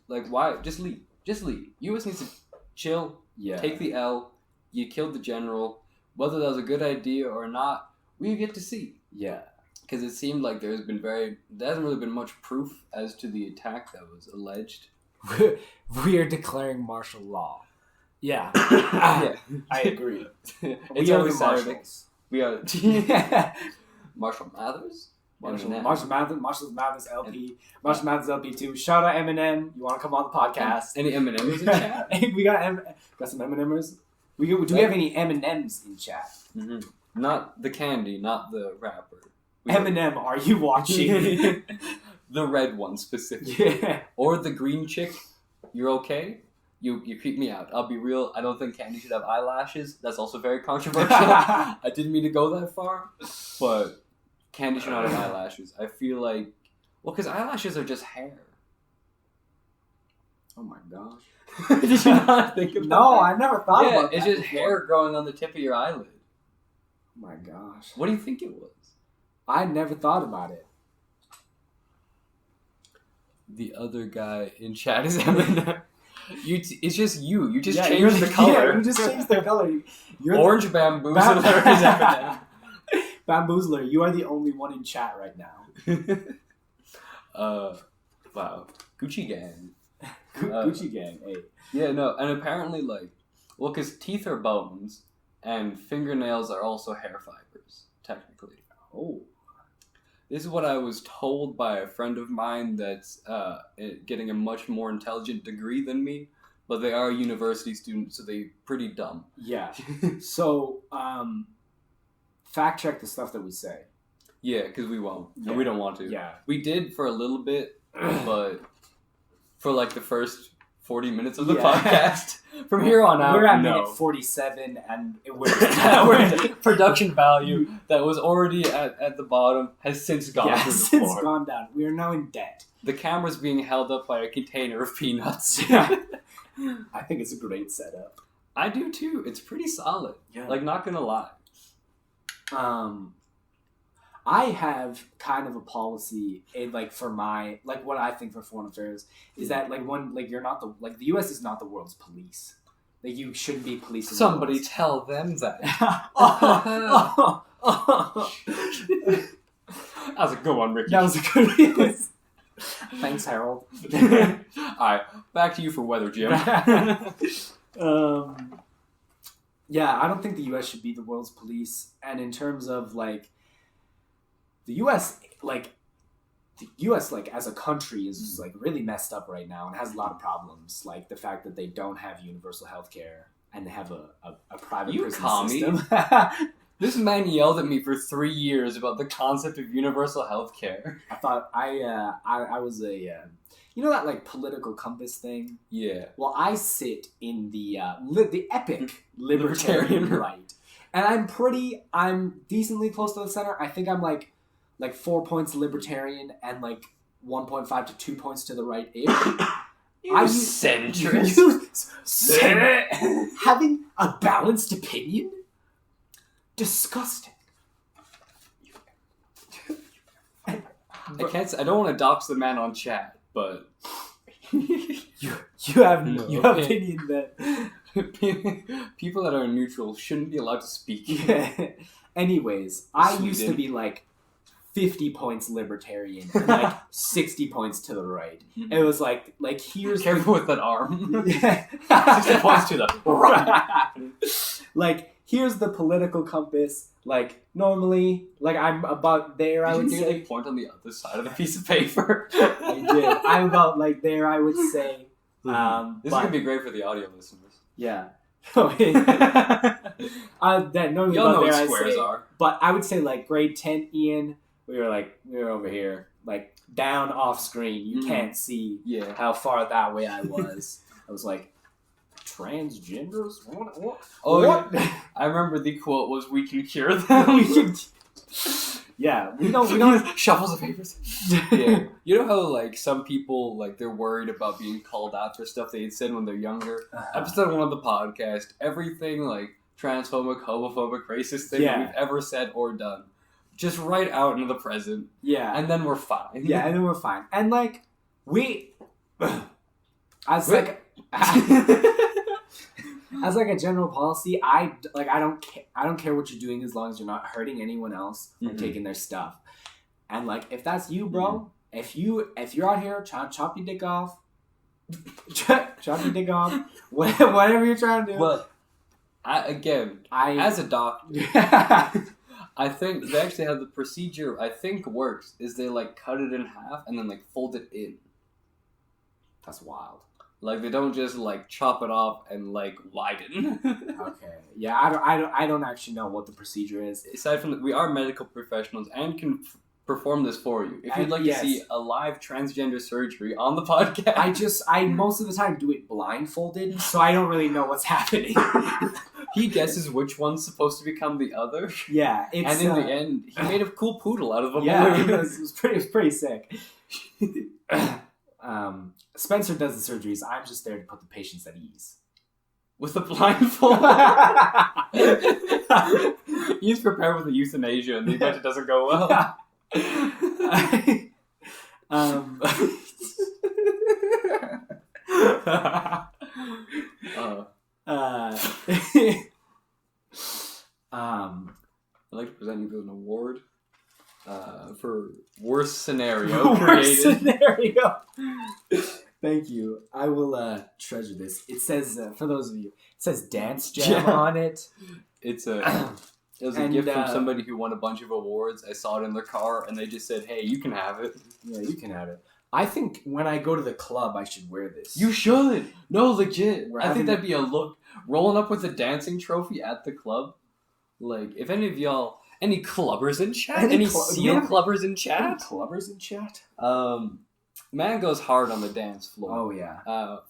like, why just leave? Just leave. U.S. needs to chill. Yeah. Take the L. You killed the general. Whether that was a good idea or not, we get to see. Yeah. Because it seemed like there hasn't really been much proof as to the attack that was alleged. We are declaring martial law. Yeah. Yeah. I agree. It's always Saturday. We are Marshall Mathers. Marshall Mathers LP. Marshall Mathers LP 2. Shout out Eminem. You want to come on the podcast? Any M&M's in chat? we got some M&M's. Do we have any M&M's in chat? Mm-hmm. Not the candy, not the rapper. Eminem, are you watching? The red one specifically. Yeah. Or the green chick. You're okay? You creep me out. I'll be real. I don't think Candy should have eyelashes. That's also very controversial. I didn't mean to go that far. But Candy should not have eyelashes. I feel like... Well, because eyelashes are just hair. Oh my gosh. Did you not think about that? No, I never thought about that. It's just hair growing on the tip of your eyelid. Oh my gosh. What do you think it was? I never thought about it. The other guy in chat is Eminem. It's just you. You just changed changed the color. Yeah, you just changed the color. You're Orange Bamboozler is Eminem. Bamboozler, you are the only one in chat right now. Wow. Gucci Gang. Gucci Gang, hey. Yeah, no, and apparently, like, well, because teeth are bones, and fingernails are also hair fibers, technically. Oh. This is what I was told by a friend of mine that's getting a much more intelligent degree than me, but they are university students, so they're pretty dumb. Yeah. So, fact check the stuff that we say. Yeah, because we won't. Yeah. And we don't want to. Yeah. We did for a little bit, but for like the first 40 minutes of the podcast. From here on out, we're at minute 47, and we're production value that was already at the bottom has since gone through the since floor. Gone down. We are now in debt. The camera's being held up by a container of peanuts. I think it's a great setup. I do too. It's pretty solid. Yeah. Like, not gonna lie. I have kind of a policy for my what I think for foreign affairs is that you're not the U.S. is not the world's police. Like, you shouldn't be policing. Somebody tell them that. That was a good one, Ricky. That was a good one. Thanks, Harold. Alright, back to you for weather, Jim. Yeah, I don't think the U.S. should be the world's police. And in terms of the U.S. As a country is really messed up right now and has a lot of problems, like the fact that they don't have universal health care and they have a private prison system. This man yelled at me for 3 years about the concept of universal health care. I thought I was a you know that political compass thing? Yeah. Well, I sit in the epic libertarian right, and I'm decently close to the center. I think I'm like 4 points libertarian and 1.5 to 2 points to the right. Centrist. Having a balanced opinion? Disgusting. I don't want to dox the man on chat, but you have opinion that people that are neutral shouldn't be allowed to speak. Yeah. Anyways, I used to be 50 points libertarian and 60 points to the right. Mm-hmm. It was here's careful with that arm. 60 points to the right. Here's the political compass. Normally, I'm about there. I would say point on the other side of the piece of paper. I did. I'm about there. I would say. This is gonna be great for the audio listeners. Yeah. That normally y'all know what squares are. But I would say grade 10, Ian. We were over here, down off screen. You can't see how far that way I was. I was transgenders? What? Oh, what? Yeah. I remember the quote was, "We can cure them." Yeah, we don't shuffles of papers. Yeah, you know how like some people like they're worried about being called out for stuff they had said when they're younger. Episode 1 of the podcast, everything like transphobic, homophobic, racist thing that we've ever said or done, just write out into the present. Yeah, and then we're fine. Yeah, and then we're fine. And like as like as like a general policy, I don't care what you're doing as long as you're not hurting anyone else or taking their stuff. And like if that's you, bro, if you're out here trying to chop your dick off, whatever you're trying to do. Well, as a doctor, I think they actually have the procedure I think works is they like cut it in half and then like fold it in. That's wild. Like they don't just like chop it off and like widen. Okay. Yeah, I don't actually know what the procedure is. Aside from that, we are medical professionals and can perform this for you. If you'd like to see a live transgender surgery on the podcast, I most of the time do it blindfolded, so I don't really know what's happening. He guesses which one's supposed to become the other. Yeah, and in the end, he made a cool poodle out of a balloon. Yeah, it was pretty sick. Spencer does the surgeries. I'm just there to put the patients at ease. With a blindfold? He's prepared with the euthanasia and the event it doesn't go well. I'd like to present you with an award for worst scenario created. Worst scenario. Thank you. I will treasure this. It says, for those of you, it says Dance Jam on it. It was a gift from somebody who won a bunch of awards. I saw it in their car, and they just said, hey, you can have it. Yeah, you can have it. I think when I go to the club, I should wear this. You should! No, legit. I think that'd be a look. Rolling up with a dancing trophy at the club. Like, if any of y'all... Any clubbers in chat? Any seal clubbers in chat? Any clubbers in chat? Man goes hard on the dance floor. Oh, yeah.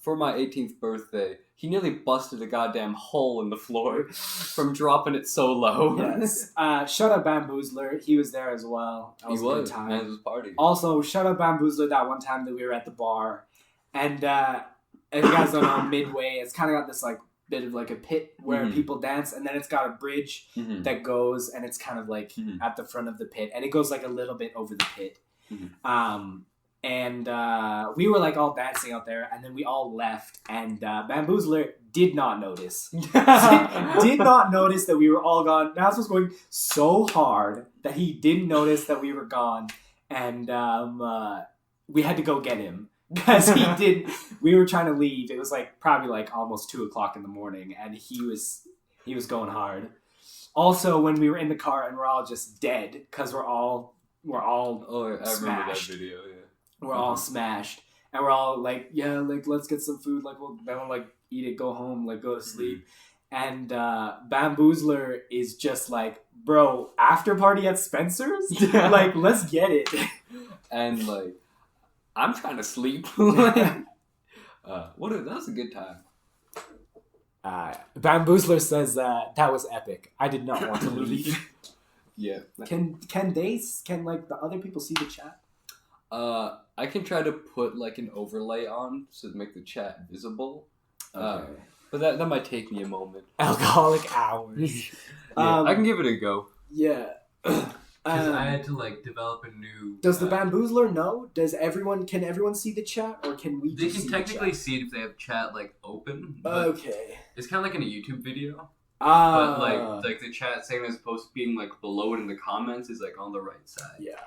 For my 18th birthday, he nearly busted a goddamn hole in the floor from dropping it so low. Yes. Shout out Bamboozler. He was there as well. That was a good time. Man, it was party. Also, shout out Bamboozler that one time that we were at the bar. And if you guys don't know, Midway, it's kind of got this like bit of like a pit where people dance, and then it's got a bridge that goes, and it's kind of like at the front of the pit, and it goes like a little bit over the pit. And we were like all dancing out there, and then we all left, and Bamboozler did not notice. Did not notice that we were all gone. Nas was going so hard that he didn't notice that we were gone, and we had to go get him. Because we were trying to leave. It was like probably like almost 2:00 in the morning, and he was going hard. Also, when we were in the car and we're all just dead because we're all I smashed. remember that video. Yeah, we're all smashed, and we're all like, yeah, like let's get some food. Like we'll like eat it, go home, like go to sleep. And Bamboozler is just like, bro, after party at Spencer's, like let's get it. And like. I'm trying to sleep. That was a good time. Bamboozler says that was epic. I did not want to leave. Yeah. Can like the other people see the chat? I can try to put like an overlay on to make the chat visible. Okay. But that might take me a moment. Alcoholic hours. I can give it a go. Yeah. Because I had to like develop a new. Does the Bamboozler know? Can everyone see the chat, or can we? They can technically see it if they have chat like open. Okay. It's kind of like in a YouTube video. But like the chat saying as opposed to being like below it in the comments is like on the right side. Yeah.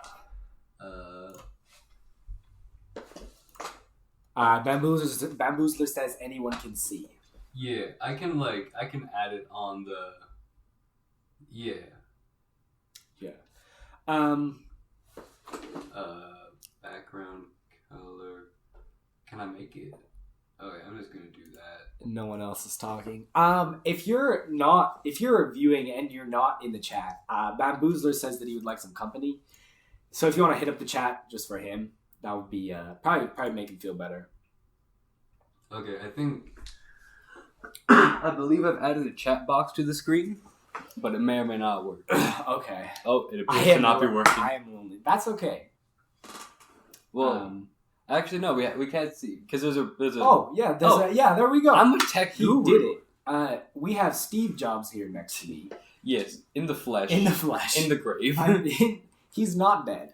Bamboozler says anyone can see. Yeah, I can add it on the. Yeah. Background color. Can I make it? Okay, I'm just gonna do that. No one else is talking. If you're viewing and you're not in the chat, Bamboozler says that he would like some company. So if you want to hit up the chat just for him, that would be probably make him feel better. Okay, I believe I've added a chat box to the screen. but it may or may not work. Okay. Oh, it appears to not be working. I am lonely. That's okay. Well, actually, no, we can't see because there's a. Oh yeah, there we go. I'm a tech guru. He did it. We have Steve Jobs here next to me. Yes, in the flesh. In the flesh. In the grave. He's not dead.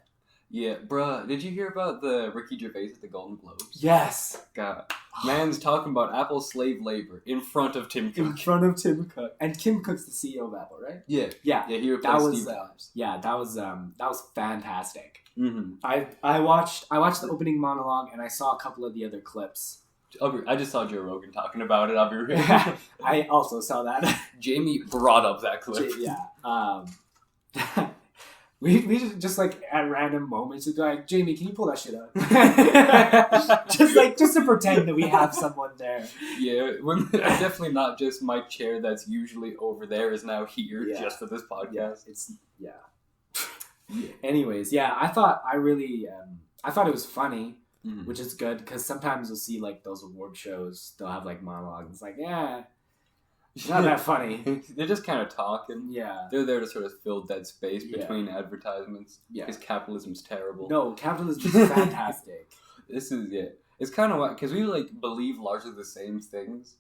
Yeah, bruh, did you hear about the Ricky Gervais at the Golden Globes? Yes. God. Man's talking about Apple's slave labor in front of Tim Cook. In front of Tim Cook. And Tim Cook's the CEO of Apple, right? Yeah. Yeah. Yeah, he replaced Steve Jobs. Yeah, that was fantastic. Mm-hmm. I watched the opening monologue and I saw a couple of the other clips. I just saw Joe Rogan talking about it, I'll be real. I also saw that. Jamie brought up that clip. Yeah. We just like at random moments would be like, Jamie, can you pull that shit up? just to pretend that we have someone there. Yeah, definitely not just my chair that's usually over there is now here just for this podcast. Yeah. Anyways, yeah, I thought it was funny, which is good because sometimes you'll see like those award shows, they'll have like monologues. It's like, it's not that funny. They're just kind of talking. Yeah. They're there to sort of fill dead space between advertisements. Yeah. Because capitalism's terrible. No, capitalism is fantastic. This is, it's kind of because we like believe largely the same things,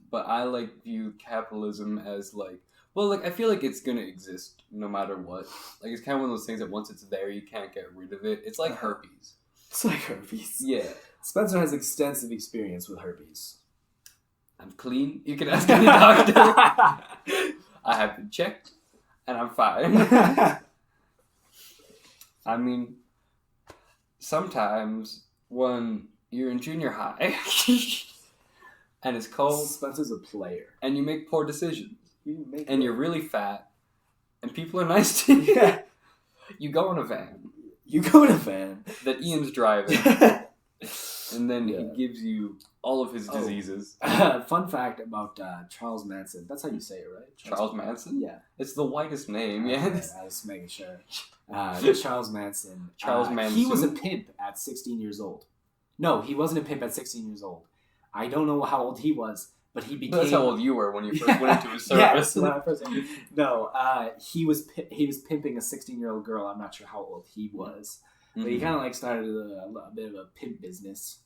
but I like view capitalism as like, well, like I feel like it's gonna exist no matter what. Like it's kind of one of those things that once it's there, you can't get rid of it. It's like herpes. It's like herpes. Yeah. Spencer has extensive experience with herpes. I'm clean. You can ask any doctor. I have been checked, and I'm fine. I mean, sometimes when you're in junior high, and it's cold, Spencer's a player, and you make poor decisions, and you're really fat, and people are nice to you. You go in a van. That Ian's driving. And then he gives you all of his diseases. Fun fact about Charles Manson. That's how you say it, right? Charles Manson? Yeah. It's the whitest name, I was making sure. Charles Manson. Manson. He was a pimp at 16 years old. No, he wasn't a pimp at 16 years old. I don't know how old he was, but he became... That's how old you were when you first went into his service. No, he was pimping a 16-year-old girl. I'm not sure how old he was. But he kind of like started a bit of a pimp business.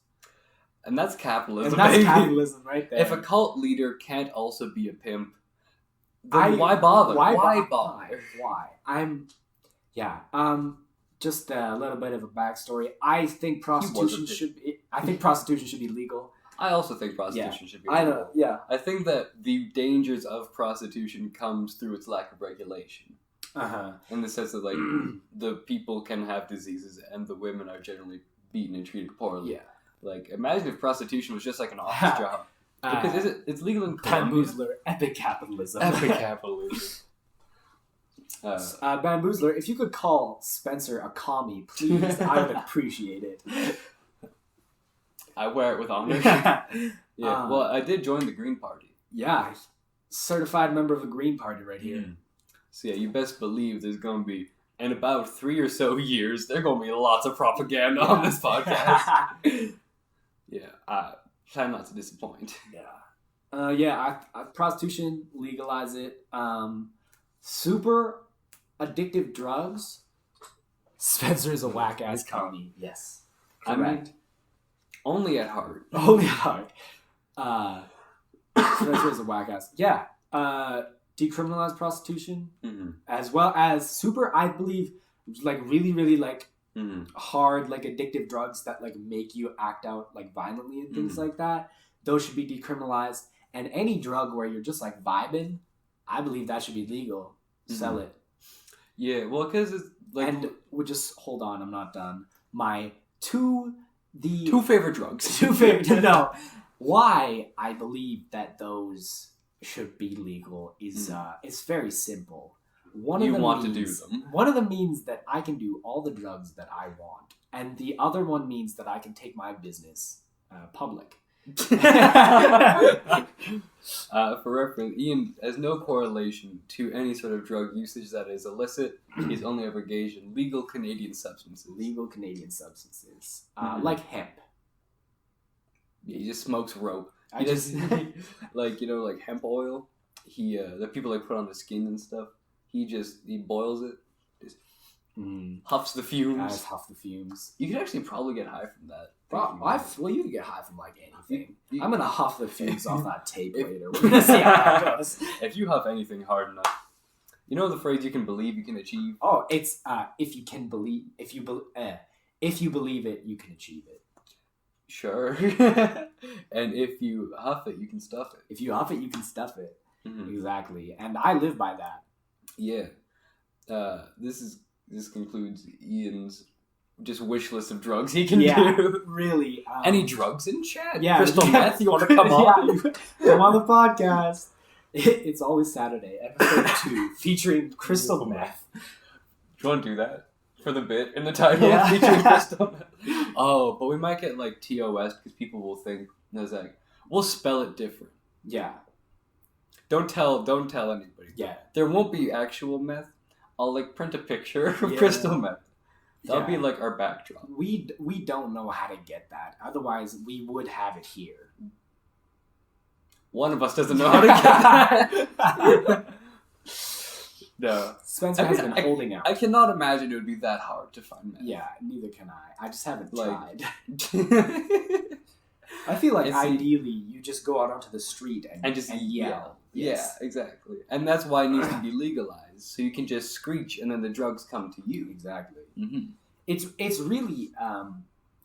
And that's capitalism. And that's capitalism right there. If a cult leader can't also be a pimp, then why bother? Why bother? Just a little bit of a backstory. I think prostitution should be legal. I also think prostitution should be legal. I know, yeah. I think that the dangers of prostitution comes through its lack of regulation. In the sense that, like, the people can have diseases and the women are generally beaten and treated poorly. Yeah. Like, imagine if prostitution was just like an office job. Because it's legal in Colombia. Bamboozler, epic capitalism. Bamboozler, if you could call Spencer a commie, please, I would appreciate it. I wear it with honor. Well, I did join the Green Party. Yeah. Certified member of the Green Party right here. So yeah, you best believe there's going to be, in about 3 or so years, there's going to be lots of propaganda on this podcast. I try not to disappoint. Prostitution, legalize it. Super addictive drugs. Spencer's a whack-ass commie. Yes. Correct. I mean, only at heart. Only at heart. Spencer's a whack-ass. Yeah. Decriminalize prostitution, as well as super, I believe, like really, really like hard, like addictive drugs that like make you act out like violently and things like that. Those should be decriminalized. And any drug where you're just like vibing, I believe that should be legal. Sell it. Yeah, well, because it's like, and we'll just hold on. I'm not done. My two favorite drugs. No, why I believe that those should be legal is it's very simple. One of them means that I can do all the drugs that I want, and the other one means that I can take my business public. For reference, Ian has no correlation to any sort of drug usage that is illicit. He's only ever engaged in legal Canadian substances. Like hemp. Yeah, he just smokes rope. He just like hemp oil. the people put on the skin and stuff. He boils it, just huffs the fumes. Guys, huff the fumes. You could actually probably get high from that. Well, you can get high from like anything. I'm gonna huff the fumes off that tape later. We're gonna see how that goes. If you huff anything hard enough, you know the phrase "you can believe, you can achieve." Oh, it's if you believe it, you can achieve it. Sure. And if you huff it, you can stuff it. If you huff it, you can stuff it. Mm-hmm. Exactly, and I live by that. Yeah. This concludes Ian's just wish list of drugs he can do. Really. Any drugs in chat? Yeah. Crystal meth? You want to come on? Come on the podcast. It's always Saturday, episode 2, featuring crystal meth. Do you want to do that for the bit in the title? Featuring crystal meth. Oh, but we might get TOS because people will think we'll spell it different. Yeah. Don't tell anybody. Yeah. There won't be actual meth. I'll print a picture of crystal meth. That'll be our backdrop. We don't know how to get that. Otherwise, we would have it here. One of us doesn't know how to get that. No. Spencer has been holding out. I cannot imagine it would be that hard to find meth. Yeah, neither can I. I just haven't tried. I feel ideally you just go out onto the street and just yell. Yes. Yeah, exactly. And that's why it needs to be legalized. So you can just screech and then the drugs come to you. Exactly. Mm-hmm. It's really...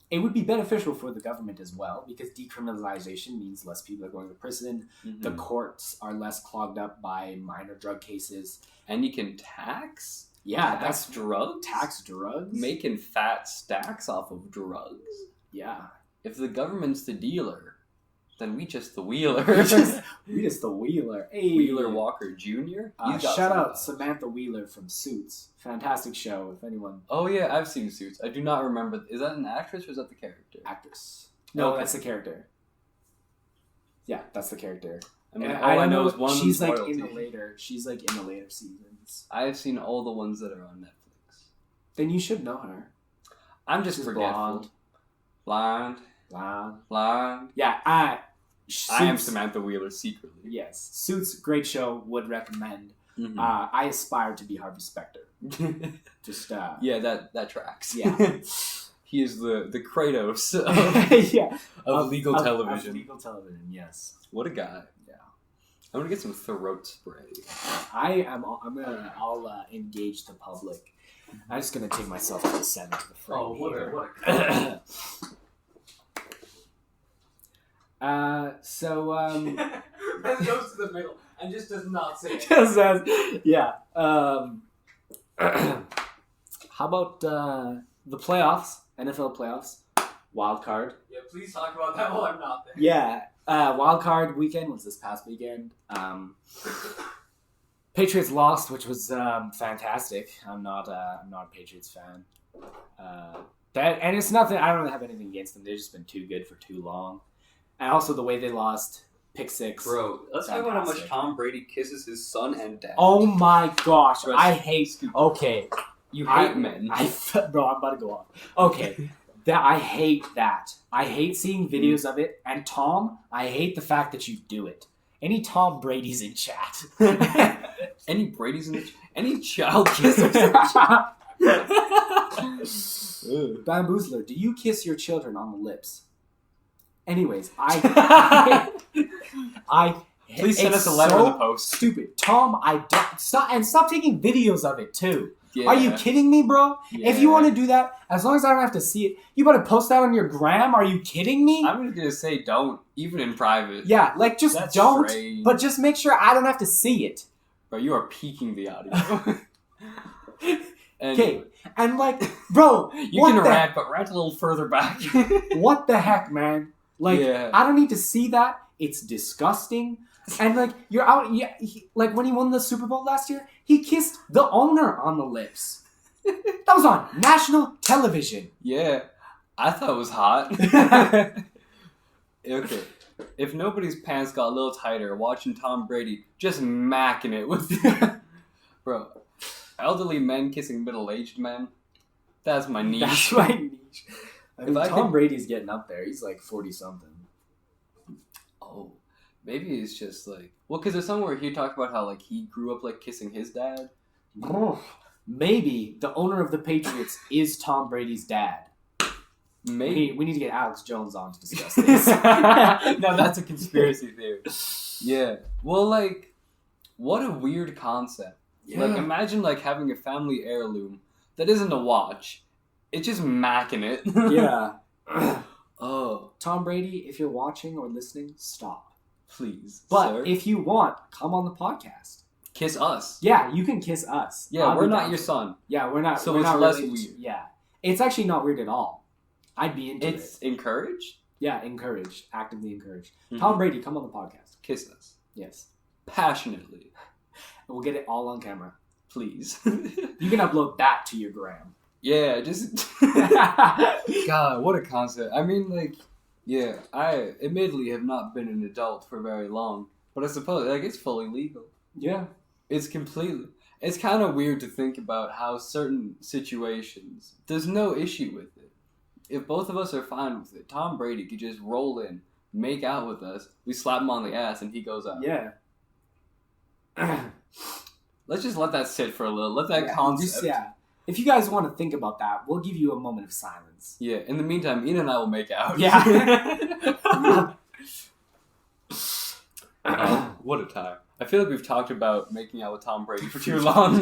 it would be beneficial for the government as well because decriminalization means less people are going to prison. Mm-hmm. The courts are less clogged up by minor drug cases. And you can tax? Yeah. Tax drugs? Tax drugs. Making fat stacks off of drugs? Yeah. If the government's the dealer, then we just the wheeler. we just the wheeler. Hey. Wheeler Walker Jr. Shout out Samantha Wheeler from Suits. Fantastic show, if anyone... Oh yeah, I've seen Suits. I do not remember. Is that an actress or is that the character? Actress. No, that's the character. Yeah, that's the character. I mean, all I know is one. She's in the later seasons. I have seen all the ones that are on Netflix. Then you should know her. I'm just forgetful. Blonde. Yeah, I am Samantha Wheeler secretly. Yes. Suits, great show, would recommend. Mm-hmm. I aspire to be Harvey Specter. Just yeah, that tracks. Yeah. He is the Kratos of, of legal television. Of legal television, yes. What a guy. Yeah. I'm gonna get some throat spray. I'll engage the public. I'm just gonna take myself to the center of the frame. Oh, what Ben goes to the middle and just does not say it. Just says, yeah. How about the playoffs? NFL playoffs? Wild card. Yeah, please talk about that while I'm not there. Yeah. Wild card weekend was this past weekend. Patriots lost, which was fantastic. I'm not a Patriots fan. And it's nothing. I don't really have anything against them. They've just been too good for too long. And also the way they lost, pick 6. Bro, let's talk about how much Tom Brady kisses his son and dad. Oh my gosh, I hate. Okay, you hate men. Bro, I'm about to go on. Okay, I hate that. I hate seeing videos of it. And Tom, I hate the fact that you do it. Any Tom Brady's in chat. Any Brady's in the chat? Any child kissers in chat? Bamboozler, do you kiss your children on the lips? Anyways, please send us a letter in the post. Stupid, Tom. Stop taking videos of it too. Yeah. Are you kidding me, bro? Yeah. If you want to do that, as long as I don't have to see it, you better post that on your gram. Are you kidding me? I'm gonna say don't, even in private. Yeah, just That's don't. strange. But just make sure I don't have to see it. Bro, you are peaking the audio. Okay, and bro, you can rant, but rant a little further back. What the heck, man? I don't need to see that. It's disgusting. And you're out. Yeah, when he won the Super Bowl last year, he kissed the owner on the lips. That was on national television. Yeah, I thought it was hot. Okay, if nobody's pants got a little tighter, watching Tom Brady just macking it with, bro, elderly men kissing middle-aged men. That's my niche. That's my niche. Tom Brady's getting up there. He's 40-something. Oh. Maybe it's just like... Well, because there's somewhere he talked about how like he grew up like kissing his dad. Maybe the owner of the Patriots is Tom Brady's dad. Maybe. We need to get Alex Jones on to discuss this. No, that's a conspiracy theory. Yeah. Well, like, what a weird concept. Yeah. Like, imagine like having a family heirloom that isn't a watch. It's just macking it. Yeah. Oh. Tom Brady, if you're watching or listening, stop. Please. But sir. if you want, come on the podcast. Kiss us. Yeah, you can kiss us. Yeah, we're not your son. Yeah, we're not. So we're it's not less really, weird. Yeah. It's actually not weird at all. I'd be into it. It's encouraged? Yeah, encouraged. Actively encouraged. Mm-hmm. Tom Brady, come on the podcast. Kiss us. Yes. Passionately. And we'll get it all on camera. Please. You can upload that to your gram. Yeah, just... God, what a concept. I mean, like, yeah, I admittedly have not been an adult for very long, but I suppose, like, it's fully legal. Yeah. It's completely... It's kind of weird to think about how certain situations, there's no issue with it. If both of us are fine with it, Tom Brady could just roll in, make out with us, we slap him on the ass, and he goes out. Yeah. Let's just let that sit for a little. Let that concept... Yeah. If you guys want to think about that, we'll give you a moment of silence. Yeah, in the meantime, Ian and I will make out. Yeah. What a time. I feel like we've talked about making out with Tom Brady for too long.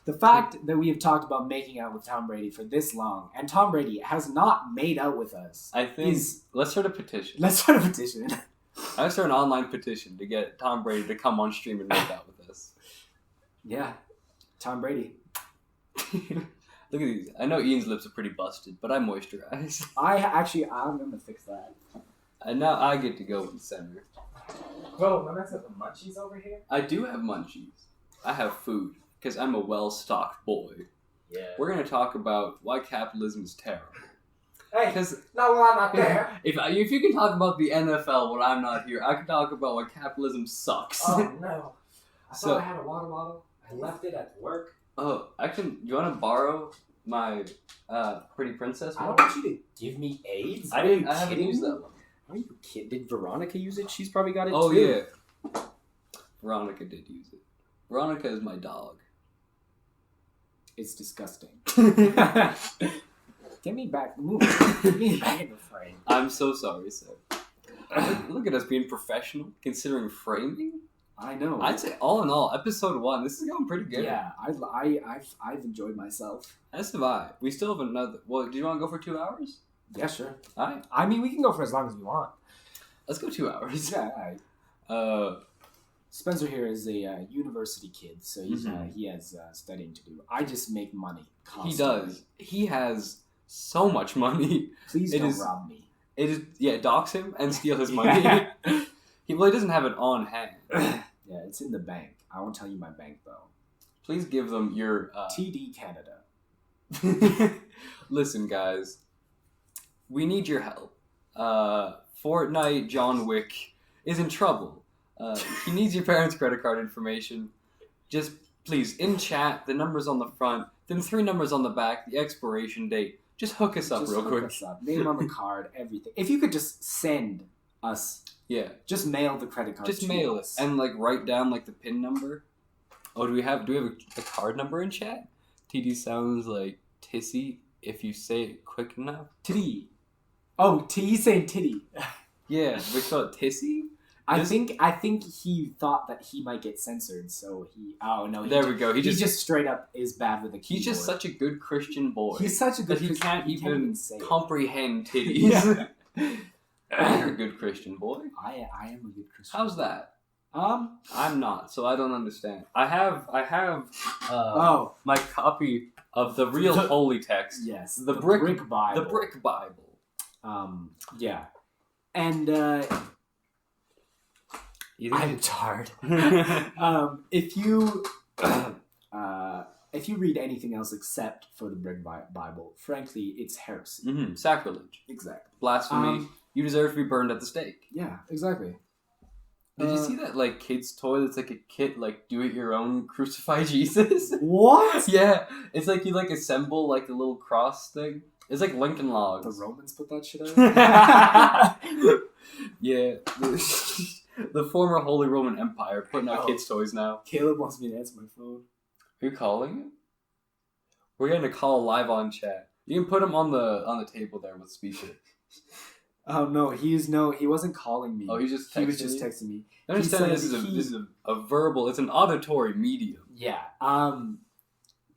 The fact that we have talked about making out with Tom Brady for this long, and Tom Brady has not made out with us, I think... Let's start a petition. Let's start a petition. I start an online petition to get Tom Brady to come on stream and make out with us. Yeah. Tom Brady. Look at these. I know Ian's lips are pretty busted, but I moisturize. I'm going to fix that. And now I get to go in the center. Bro, remember I said the munchies over here? I do have munchies. I have food, because I'm a well-stocked boy. Yeah. We're going to talk about why capitalism is terrible. Hey, because no, I'm not there. If you can talk about the NFL when I'm not here, I can talk about why capitalism sucks. Oh, no. I thought I had a water bottle. I left it at work. Oh, do you want to borrow my Pretty Princess one? I don't want you to give me AIDS. I haven't used that one. Are you kidding? Did Veronica use it? She's probably got it too. Yeah. Veronica did use it. Veronica is my dog. It's disgusting. Get me back. Move. Get me back in the frame. I'm so sorry, sir. Look at us being professional, considering framing. I know. I'd say all in all, episode 1, this is going pretty good. Yeah, I've enjoyed myself. As have I. We still have another. Well, do you want to go for 2 hours? Yeah, sure. All right. I mean, we can go for as long as we want. Let's go 2 hours. Yeah. All right. Spencer here is a university kid, so he has studying to do. I just make money constantly. He does. He has so much money. Please don't rob me. It is dox him and steal his money. He doesn't have it on hand. Yeah, it's in the bank. I won't tell you my bank though. Please give them your TD Canada. Listen, guys, we need your help. Fortnite John Wick is in trouble. He needs your parents' credit card information. Just please, in chat, the numbers on the front, then 3 numbers on the back, the expiration date. Just hook us up real quick. Us up. Name on the card, everything. If you could just send us. Yeah. Just mail the credit card. Just mail us. And write down the PIN number. Oh, do we have a card number in chat? TD sounds like tissy if you say it quick enough. Titty. Oh, he's saying titty. Yeah, we spell it tissy? I think he thought that he might get censored, so he... Oh, no. There we go. He just straight up is bad with a keyboard. He's just such a good Christian boy. He's such a good Christian boy. He can't even comprehend titties. Yeah. You're a good Christian boy. I am a good Christian. How's that? I'm not, so I don't understand. I have my copy of the real holy text. Yes. The brick Bible. The brick Bible. Yeah. And I'm tired. If you read anything else except for the brick Bible, frankly, it's heresy. Mm-hmm. Sacrilege. Exactly. Blasphemy. You deserve to be burned at the stake. Yeah, exactly. Did you see that like kid's toy that's like a kit like do it your own crucify Jesus? What? Yeah, it's like you like assemble like a little cross thing. It's like Lincoln Logs. The Romans put that shit out? Yeah. The former Holy Roman Empire putting out kids' toys now. Caleb wants me to answer my phone. Are you calling him? We're getting a call live on chat. You can put him on the table there with speaker. Oh no, he wasn't calling me. Oh, he was just texting me. I understand this is a verbal. It's an auditory medium. Yeah.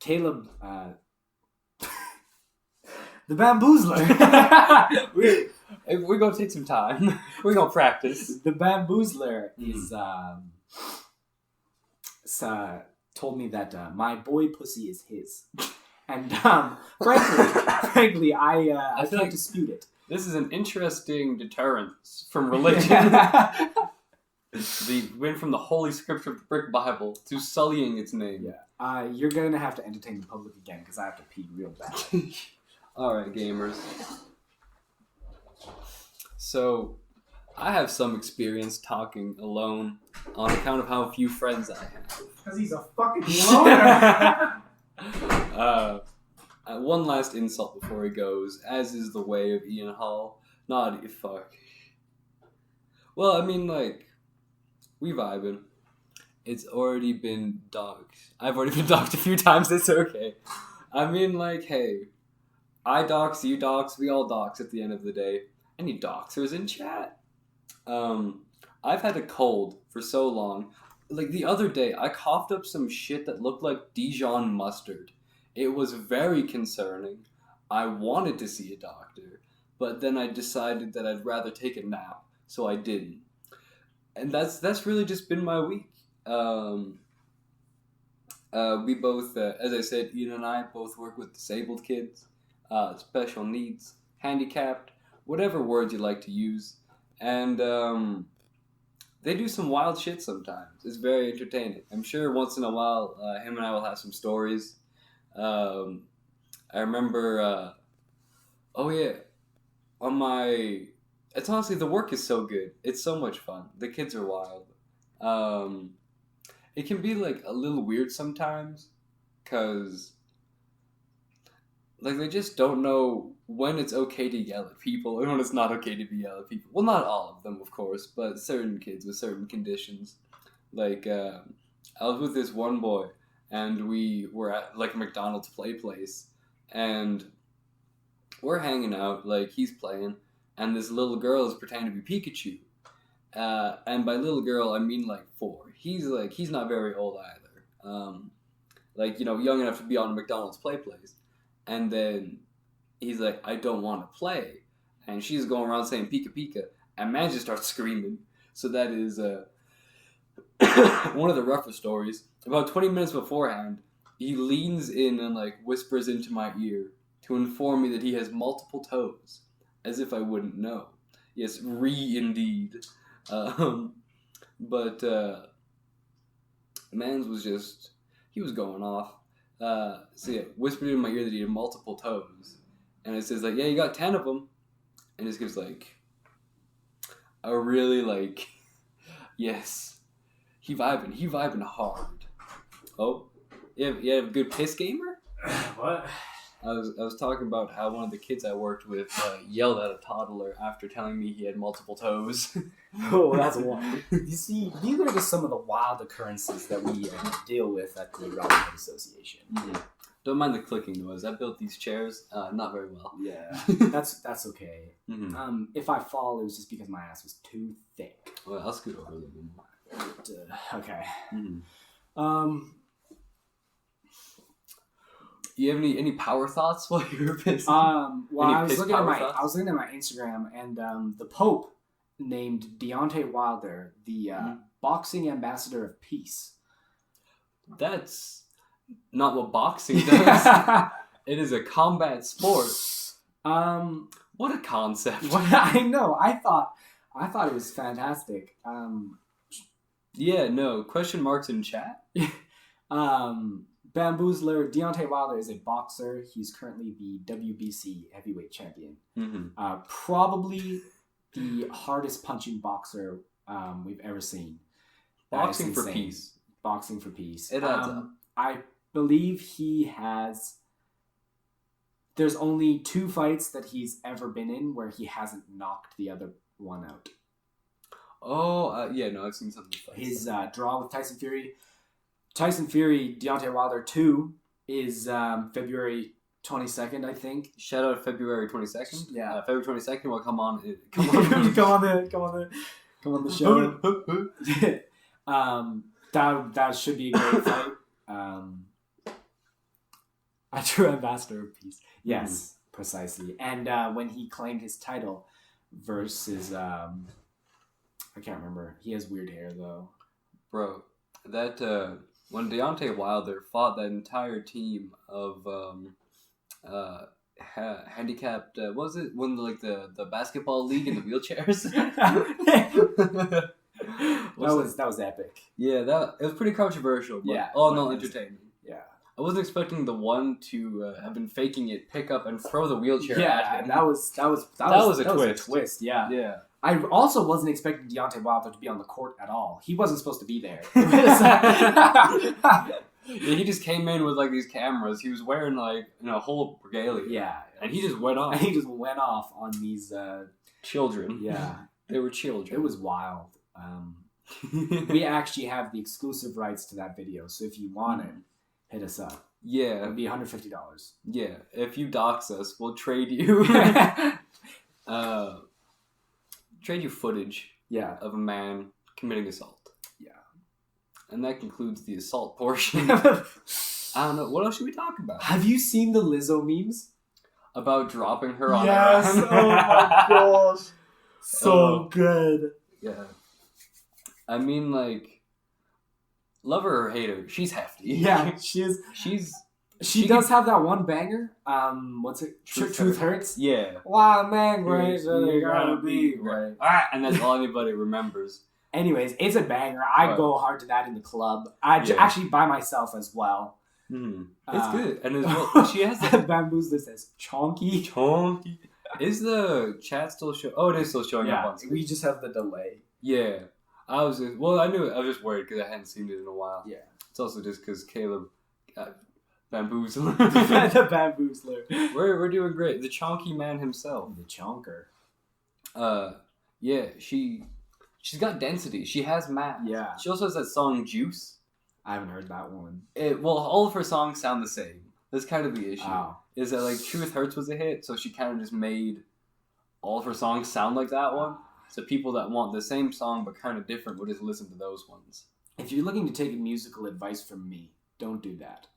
Caleb. The Bamboozler. We're gonna take some time. We're gonna practice. The Bamboozler is told me that my boy pussy is his, and frankly, I can't dispute it. This is an interesting deterrence from religion. Went from the Holy Scripture of the Brick Bible to sullying its name. Yeah. You're gonna have to entertain the public again because I have to pee real bad. Alright, gamers. So, I have some experience talking alone on account of how few friends I have. Because he's a fucking loner! One last insult before he goes, as is the way of Ian Hall. Fuck. Well, I mean, like, we vibing. It's already been docked. I've already been docked a few times, it's okay. I mean, like, hey, I dox, you dox, we all dox at the end of the day. Any doxers in chat? I've had a cold for so long. Like, the other day, I coughed up some shit that looked like Dijon mustard. It was very concerning. I wanted to see a doctor, but then I decided that I'd rather take a nap, so I didn't. And that's really just been my week. We both, as I said, Ian and I both work with disabled kids, special needs, handicapped, whatever words you like to use. And they do some wild shit sometimes. It's very entertaining. I'm sure once in a while, him and I will have some stories. I remember, it's honestly, the work is so good. It's so much fun. The kids are wild. It can be, like, a little weird sometimes, because, like, they just don't know when it's okay to yell at people and when it's not okay to be yelled at people. Well, not all of them, of course, but certain kids with certain conditions. Like, I was with this one boy, and we were at, like, a McDonald's play place, and we're hanging out, like, he's playing, and this little girl is pretending to be Pikachu. And by little girl, I mean, like, 4. He's not very old either. Young enough to be on a McDonald's play place. And then he's like, I don't want to play. And she's going around saying Pika Pika, and man just starts screaming. So that is one of the rougher stories. About 20 minutes beforehand, he leans in and, like, whispers into my ear to inform me that he has multiple toes, as if I wouldn't know. Yes, indeed. But Mans was just, he was going off. Whispered in my ear that he had multiple toes. And it says, like, yeah, you got 10 of them. And this gives, like, a really, like, yes. He vibing hard. Oh, you have a good piss gamer? What? I was talking about how one of the kids I worked with yelled at a toddler after telling me he had multiple toes. Oh, that's wild. You see, these are just some of the wild occurrences that we deal with at the Relevant Association. Mm-hmm. Don't mind the clicking noise. I built these chairs not very well. Yeah, that's okay. Mm-hmm. If I fall, it was just because my ass was too thick. Well, I'll scoot over a little bit more. Okay. Mm-hmm. You have any power thoughts while you were pissing? I was looking at my Instagram, and the Pope named Deontay Wilder the boxing ambassador of peace. That's not what boxing does. It is a combat sport. What a concept! I know. I thought it was fantastic. Yeah. No question marks in chat. Bamboozler, Deontay Wilder is a boxer. He's currently the WBC heavyweight champion. Mm-hmm. Probably the hardest punching boxer we've ever seen. Boxing for peace. Boxing for peace. It adds up. I believe he has. There's only 2 fights that he's ever been in where he hasn't knocked the other one out. Oh, yeah, no, I've seen some of the fights. His draw with Tyson Fury. Tyson Fury, Deontay Wilder 2 is February 22nd, I think. Shout out February 22nd. Yeah. February 22nd will come on the show. That should be a great fight. A true ambassador of peace. Yes, precisely. And when he claimed his title versus I can't remember. He has weird hair though. Bro, that when Deontay Wilder fought that entire team of handicapped, what was it? When the basketball league in the wheelchairs. that was epic. Yeah, it was pretty controversial. But yeah, all no entertainment. Yeah, I wasn't expecting the one to have been faking it, pick up and throw the wheelchair. Yeah, at him. that was a twist. Yeah. Yeah. I also wasn't expecting Deontay Wilder to be on the court at all. He wasn't supposed to be there. Yeah, he just came in with like these cameras. He was wearing like a whole regalia. Yeah, and he just went off. And he just went off on these children. Yeah, they were children. It was wild. We actually have the exclusive rights to that video, so if you want it, hit us up. Yeah, it'll be $150. Yeah, if you dox us, we'll trade you. Trade you footage. Yeah, of a man committing assault. Yeah, and that concludes the assault portion. I don't know. What else should we talk about? Have you seen the Lizzo memes about dropping her on? Yes. Oh my gosh. So good. Yeah. I mean, like, love her or hate her, she's hefty. Yeah, she is. She does have that one banger. What's it? Truth hurts. Yeah. Wow, man, right? So they gotta be right. And that's all anybody remembers. Anyways, it's a banger. I go hard to that in the club. Actually by myself as well. It's good. And as well, she has that bamboozler says chonky. Chonky. Is the chat still showing? Oh, it is still showing up on screen. We just have the delay. Yeah. I was just worried because I hadn't seen it in a while. Yeah. It's also just because Caleb bamboozler. The bamboozler. We're doing great. The chonky man himself. The chonker. Yeah, she's got density. She has mass. Yeah. She also has that song Juice. I haven't heard that one. Well, all of her songs sound the same. That's kind of the issue. Oh. Is that like Truth Hurts was a hit, so she kind of just made all of her songs sound like that one. So people that want the same song but kind of different would just listen to those ones. If you're looking to take musical advice from me, don't do that.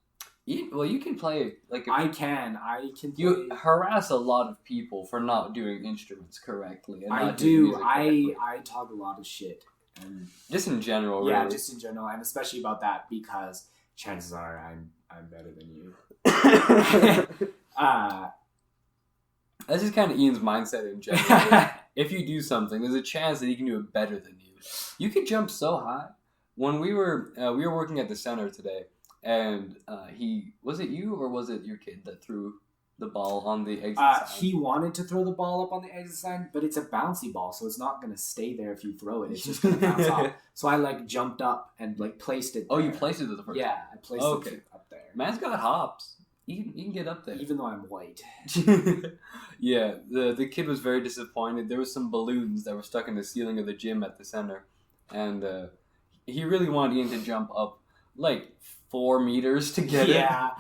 You can play like I can play. You harass a lot of people for not doing instruments correctly. And I do. I talk a lot of shit. And just in general, really. Yeah, just in general, and especially about that because chances are I'm better than you. That's just kind of Ian's mindset in general. If you do something, there's a chance that he can do it better than you. You could jump so high. When we were working at the center today, and was it you or was it your kid that threw the ball on the exit sign? He wanted to throw the ball up on the exit sign, but it's a bouncy ball, so it's not going to stay there if you throw it. It's just going to bounce off. So I jumped up and placed it there. Oh, you placed it at the first time? Yeah, I placed it up there. Man's got hops. You can get up there. Even though I'm white. Yeah, the kid was very disappointed. There was some balloons that were stuck in the ceiling of the gym at the center. And he really wanted Ian to jump up 4 meters to get it. Yeah.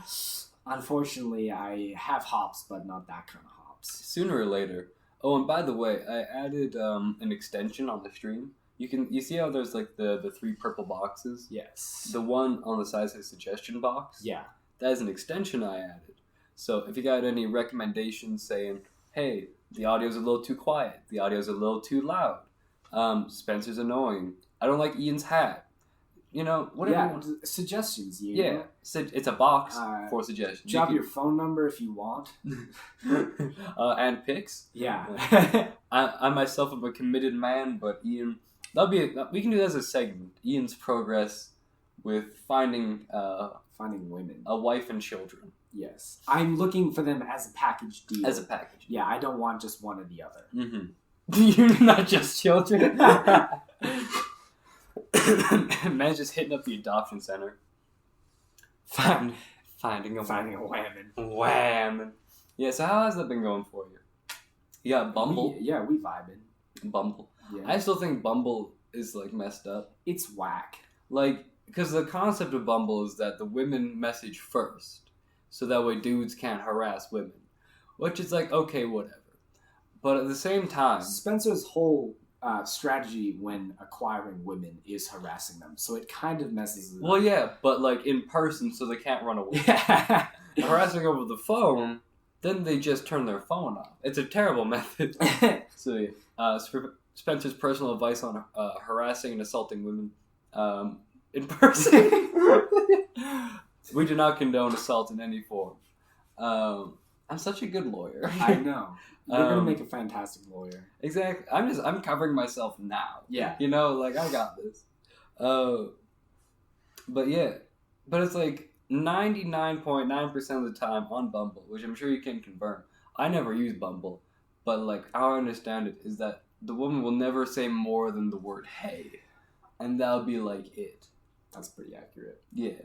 Unfortunately, I have hops, but not that kind of hops. Sooner or later. Oh, and by the way, I added an extension on the stream. You see how there's the 3 purple boxes? Yes. The one on the side says suggestion box? Yeah. That is an extension I added. So if you got any recommendations saying, hey, the audio's a little too quiet, the audio's a little too loud, Spencer's annoying, I don't like Ian's hat, whatever. Yeah, suggestions. Yeah, it's a box for suggestions. Drop your phone number if you want. And pics. Yeah. I myself am a committed man, but Ian, we can do that as a segment. Ian's progress with finding women, a wife and children. Yes, I'm looking for them as a package deal. As a package. Yeah, I don't want just one or the other. Mm-hmm. You're not just children. Man's just hitting up the adoption center. Finding a whammon. Whammon. Yeah, so how has that been going for you? You got Bumble? We vibing. Bumble. Yeah. I still think Bumble is, like, messed up. It's whack. Like, because the concept of Bumble is that the women message first, so that way dudes can't harass women. Which is like, okay, whatever. But at the same time... Spencer's whole strategy when acquiring women is harassing them. So it kind of messes it up. Well, yeah, but, like, in person, so they can't run away. Harassing over the phone, then they just turn their phone off. It's a terrible method. So, yeah. Spencer's personal advice on harassing and assaulting women in person. We do not condone assault in any form. I'm such a good lawyer. I know. You're gonna make a fantastic lawyer. Exactly. I'm covering myself now. Yeah. You know, like, I got this. But yeah. But it's like 99.9% of the time on Bumble, which I'm sure you can confirm. I never use Bumble, but, like, how I understand it is that the woman will never say more than the word hey. And that'll be, like, it. That's pretty accurate. Yeah.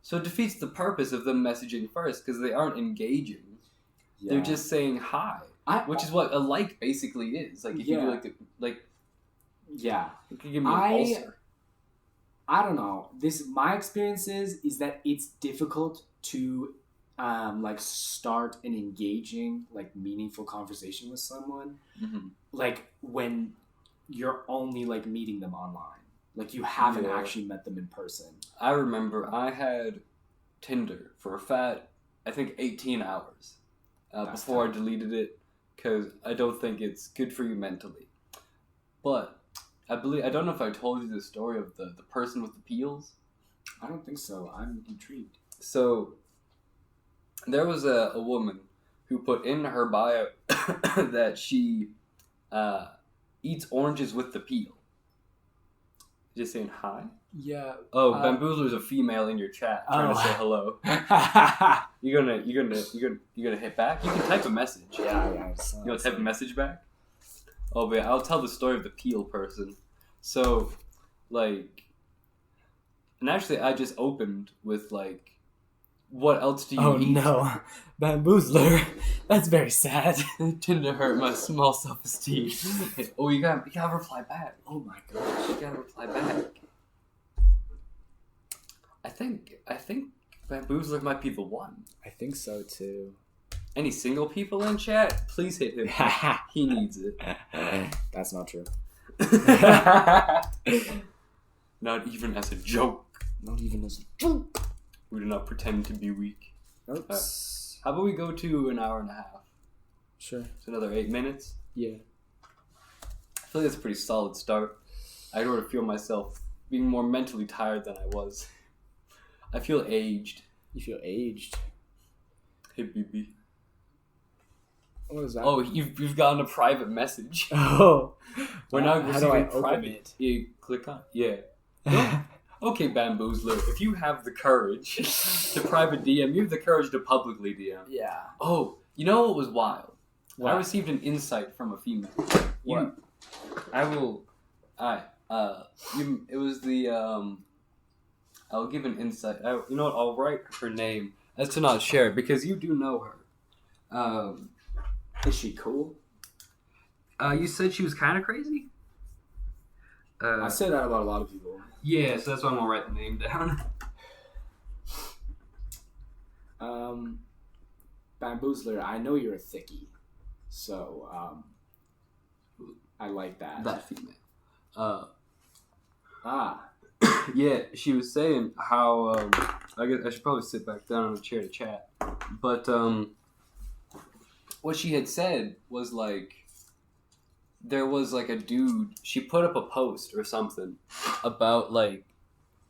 So it defeats the purpose of them messaging first, because they aren't engaging. Yeah. They're just saying hi. Which is what a like basically is. Like, if you do yeah. It can give me an ulcer. I don't know. My experience is that it's difficult to start an engaging, like, meaningful conversation with someone. Mm-hmm. Like, when you're only, like, meeting them online. Like, you haven't actually met them in person. I remember I had Tinder for a fat, I think, 18 hours before I deleted it, because I don't think it's good for you mentally. But I don't know if I told you the story of the person with the peels. I don't think so. I'm intrigued. So there was a woman who put in her bio that she eats oranges with the peel. Just saying hi? Yeah. Oh, Bamboozler's a female in your chat trying to say hello. You're gonna hit back? You can type a message. Yeah. You wanna type a message back? Oh, but I'll tell the story of the peel person. So, like, and actually I just opened with, like, what else do you eat? Oh no, Bamboozler. That's very sad. Tinder hurt my small self-esteem. Oh, you gotta reply back. Oh my gosh. You gotta reply back. I think Bamboozler might be the one. I think so too. Any single people in chat? Please hit him. He needs it. That's not true. Not even as a joke. Not even as a joke. We do not pretend to be weak. Oops. How about we go to an hour and a half? Sure. So another 8 minutes? Yeah. I feel like that's a pretty solid start. I sort of feel myself being more mentally tired than I was. I feel aged. You feel aged? Hey, BB. What is that? Oh, you've gotten a private message. Oh. We're not how do I receiving private. open it? You click on. Yeah. Okay, Bamboozler, if you have the courage to private DM, you have the courage to publicly DM. Yeah. Oh, you know what was wild? What? I received an insight from a female. What? It was the, I'll give an insight. You know what, I'll write her name as to not share it, because you do know her. Is she cool? You said she was kind of crazy? I say that about a lot of people. Yeah, so that's why I'm going to write the name down. Bamboozler, I know you're a thickie. So, I like that. That female. Yeah, she was saying how, I guess I should probably sit back down on a chair to chat. But, what she had said was, like, there was, like, a dude, she put up a post or something about, like,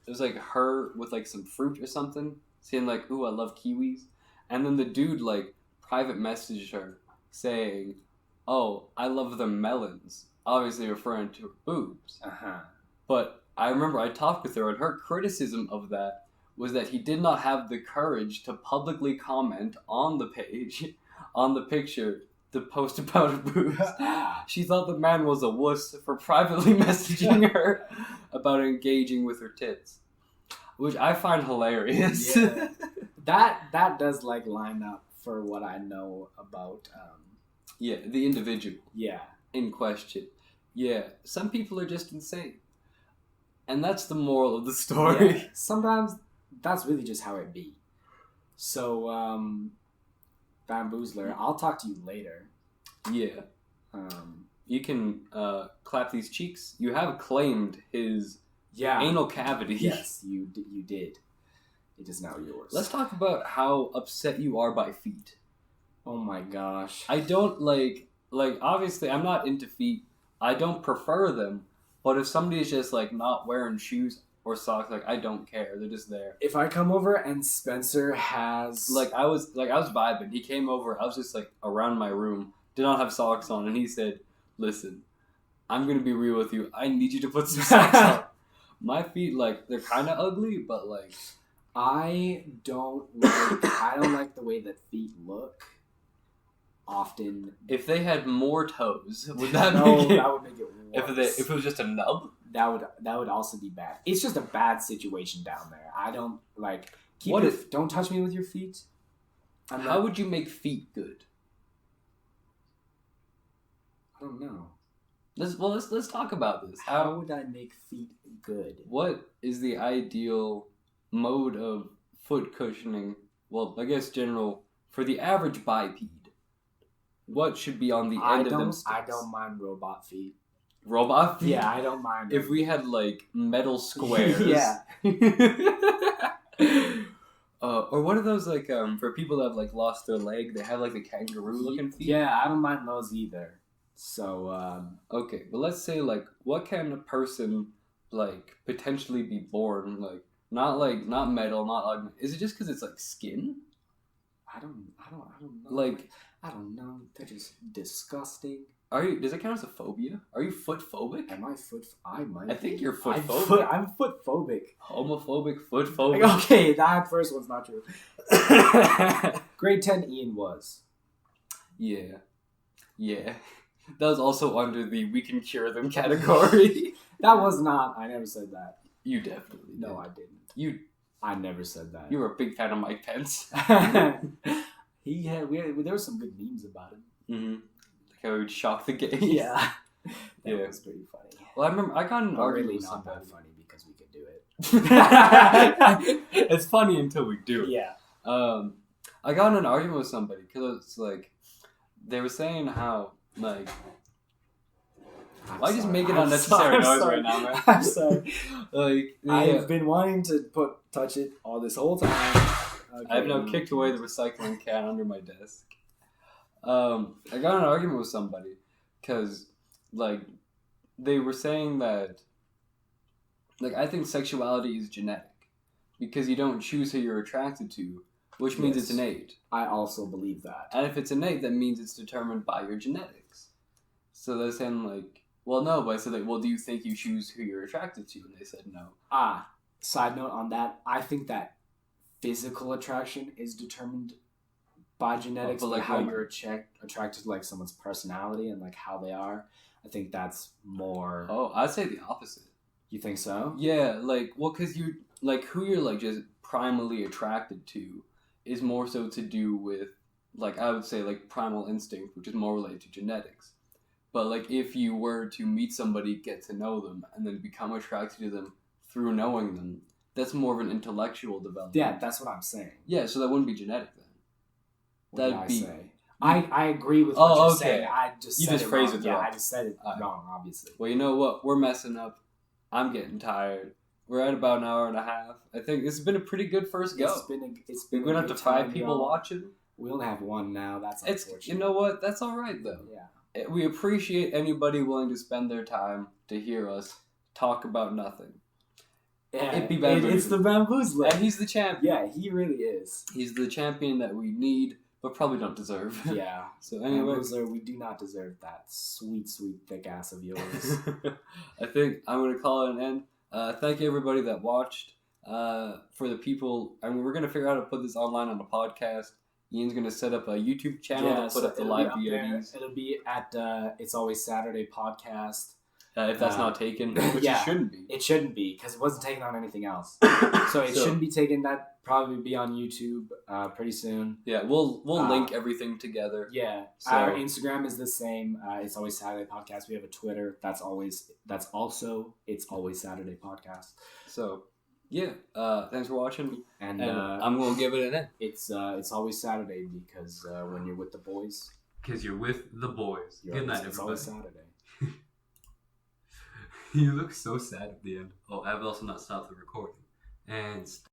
it was, like, her with, like, some fruit or something, saying, like, ooh, I love kiwis. And then the dude, like, private messaged her saying, oh, I love the melons, obviously referring to her boobs. Uh-huh. But I remember I talked with her, and her criticism of that was that he did not have the courage to publicly comment on the page, on the picture, the post about a boost. She thought the man was a wuss for privately messaging her about engaging with her tits, which I find hilarious. Yeah. That does like line up for what I know about. The individual. Yeah. In question. Yeah, some people are just insane, and that's the moral of the story. Yeah. Sometimes that's really just how it be. So, Bamboozler, I'll talk to you later. Yeah. You can clap these cheeks. You have claimed his anal cavity. Yes, you did. It is now yours. Let's talk about how upset you are by feet. Oh my gosh. I don't like obviously I'm not into feet. I don't prefer them. But if somebody's just like not wearing shoes or socks, like I don't care. They're just there. If I come over and Spencer has I was vibing. He came over. I was just like around my room. Did not have socks on, and he said, "Listen, I'm gonna be real with you. I need you to put some socks on." My feet, like, they're kind of ugly, but like, I don't like the way that feet look. Often, if they had more toes, would that that would make it worse. If it was just a nub, that would also be bad. It's just a bad situation down there. I don't like. Don't touch me with your feet. How would you make feet good? I don't know. Let's talk about this. How would I make feet good? What is the ideal mode of foot cushioning? Well, I guess general for the average biped. What should be on the end of them sticks? I don't mind robot feet. Robot feet? Yeah, I don't mind them. If we had like metal squares. Yeah. Or what are those like for people that have like lost their leg? They have like the kangaroo looking feet. Yeah, I don't mind those either. So okay, but let's say like what can a person like potentially be born like not metal, not ugly? Is it just because it's like skin? I don't know. Like I don't know. They're just disgusting. Does it count as a phobia? Are you foot phobic? Am I foot? I might. I think you're foot phobic. I'm foot phobic. Homophobic, foot phobic. Okay, that first one's not true. Grade 10 Ian was. Yeah. That was also under the we can cure them category. That was not. I never said that. You definitely did. No, I didn't. I never said that. You were a big fan of Mike Pence. There were some good memes about him. Mm-hmm. Like how he would shock the gays. Yeah. That was pretty funny. Well, I remember I got an argument really with not somebody. that funny because we could do it. It's funny until we do it. Yeah. I got in an argument with somebody because it's like they were saying how like why just make an unnecessary noise right now, man? I'm sorry. Like I've been wanting to touch it all this whole time. Okay. I've now kicked away the recycling can under my desk. I got in an argument with somebody because like they were saying that like I think sexuality is genetic because you don't choose who you're attracted to, which means it's innate. I also believe that. And if it's innate, that means it's determined by your genetics. So they're saying like, well, no, but I said like, well, do you think you choose who you're attracted to? And they said no. Side note on that, I think that physical attraction is determined by genetics, but like how you're attracted to like someone's personality and like how they are. I think that's more. Oh, I'd say the opposite. You think so? Yeah, like because you like who you're like just primally attracted to is more so to do with like I would say like primal instinct, which is more related to genetics. But like if you were to meet somebody, get to know them, and then become attracted to them through knowing them, that's more of an intellectual development. Yeah, that's what I'm saying. Yeah, so that wouldn't be genetic then. What did I say? I agree with what you're saying. I just said it wrong. Yeah, I just said it wrong, obviously. Well, you know what? We're messing up. I'm getting tired. We're at about an hour and a half. I think this has been a pretty good first go. It's been We're going up to 5 people watching. We only have 1 now. That's unfortunate. You know what? That's all right, though. Yeah. We appreciate anybody willing to spend their time to hear us talk about nothing. Yeah, it's the Bamboozler. And he's the champion. Yeah, he really is. He's the champion that we need, but probably don't deserve. Yeah. So anyway, Bamboozler, we do not deserve that sweet, sweet thick ass of yours. I think I'm going to call it an end. Thank you everybody that watched. For the people, I mean, we're going to figure out how to put this online on the podcast. Ian's gonna set up a YouTube channel to put up the live VODs. It'll be at It's Always Saturday podcast. If that's not taken, which it shouldn't be. It shouldn't be, because it wasn't taken on anything else. So it shouldn't be taken. That probably be on YouTube pretty soon. Yeah, we'll link everything together. Yeah, so, our Instagram is the same. It's Always Saturday podcast. We have a Twitter. That's also It's Always Saturday podcast. So yeah, thanks for watching. And I'm gonna give it an end. It's Always Saturday because when you're with the boys. Because you're with the boys. Good night, everybody. It's Always Saturday. You look so sad at the end. Oh, I've also not stopped the recording. And stop.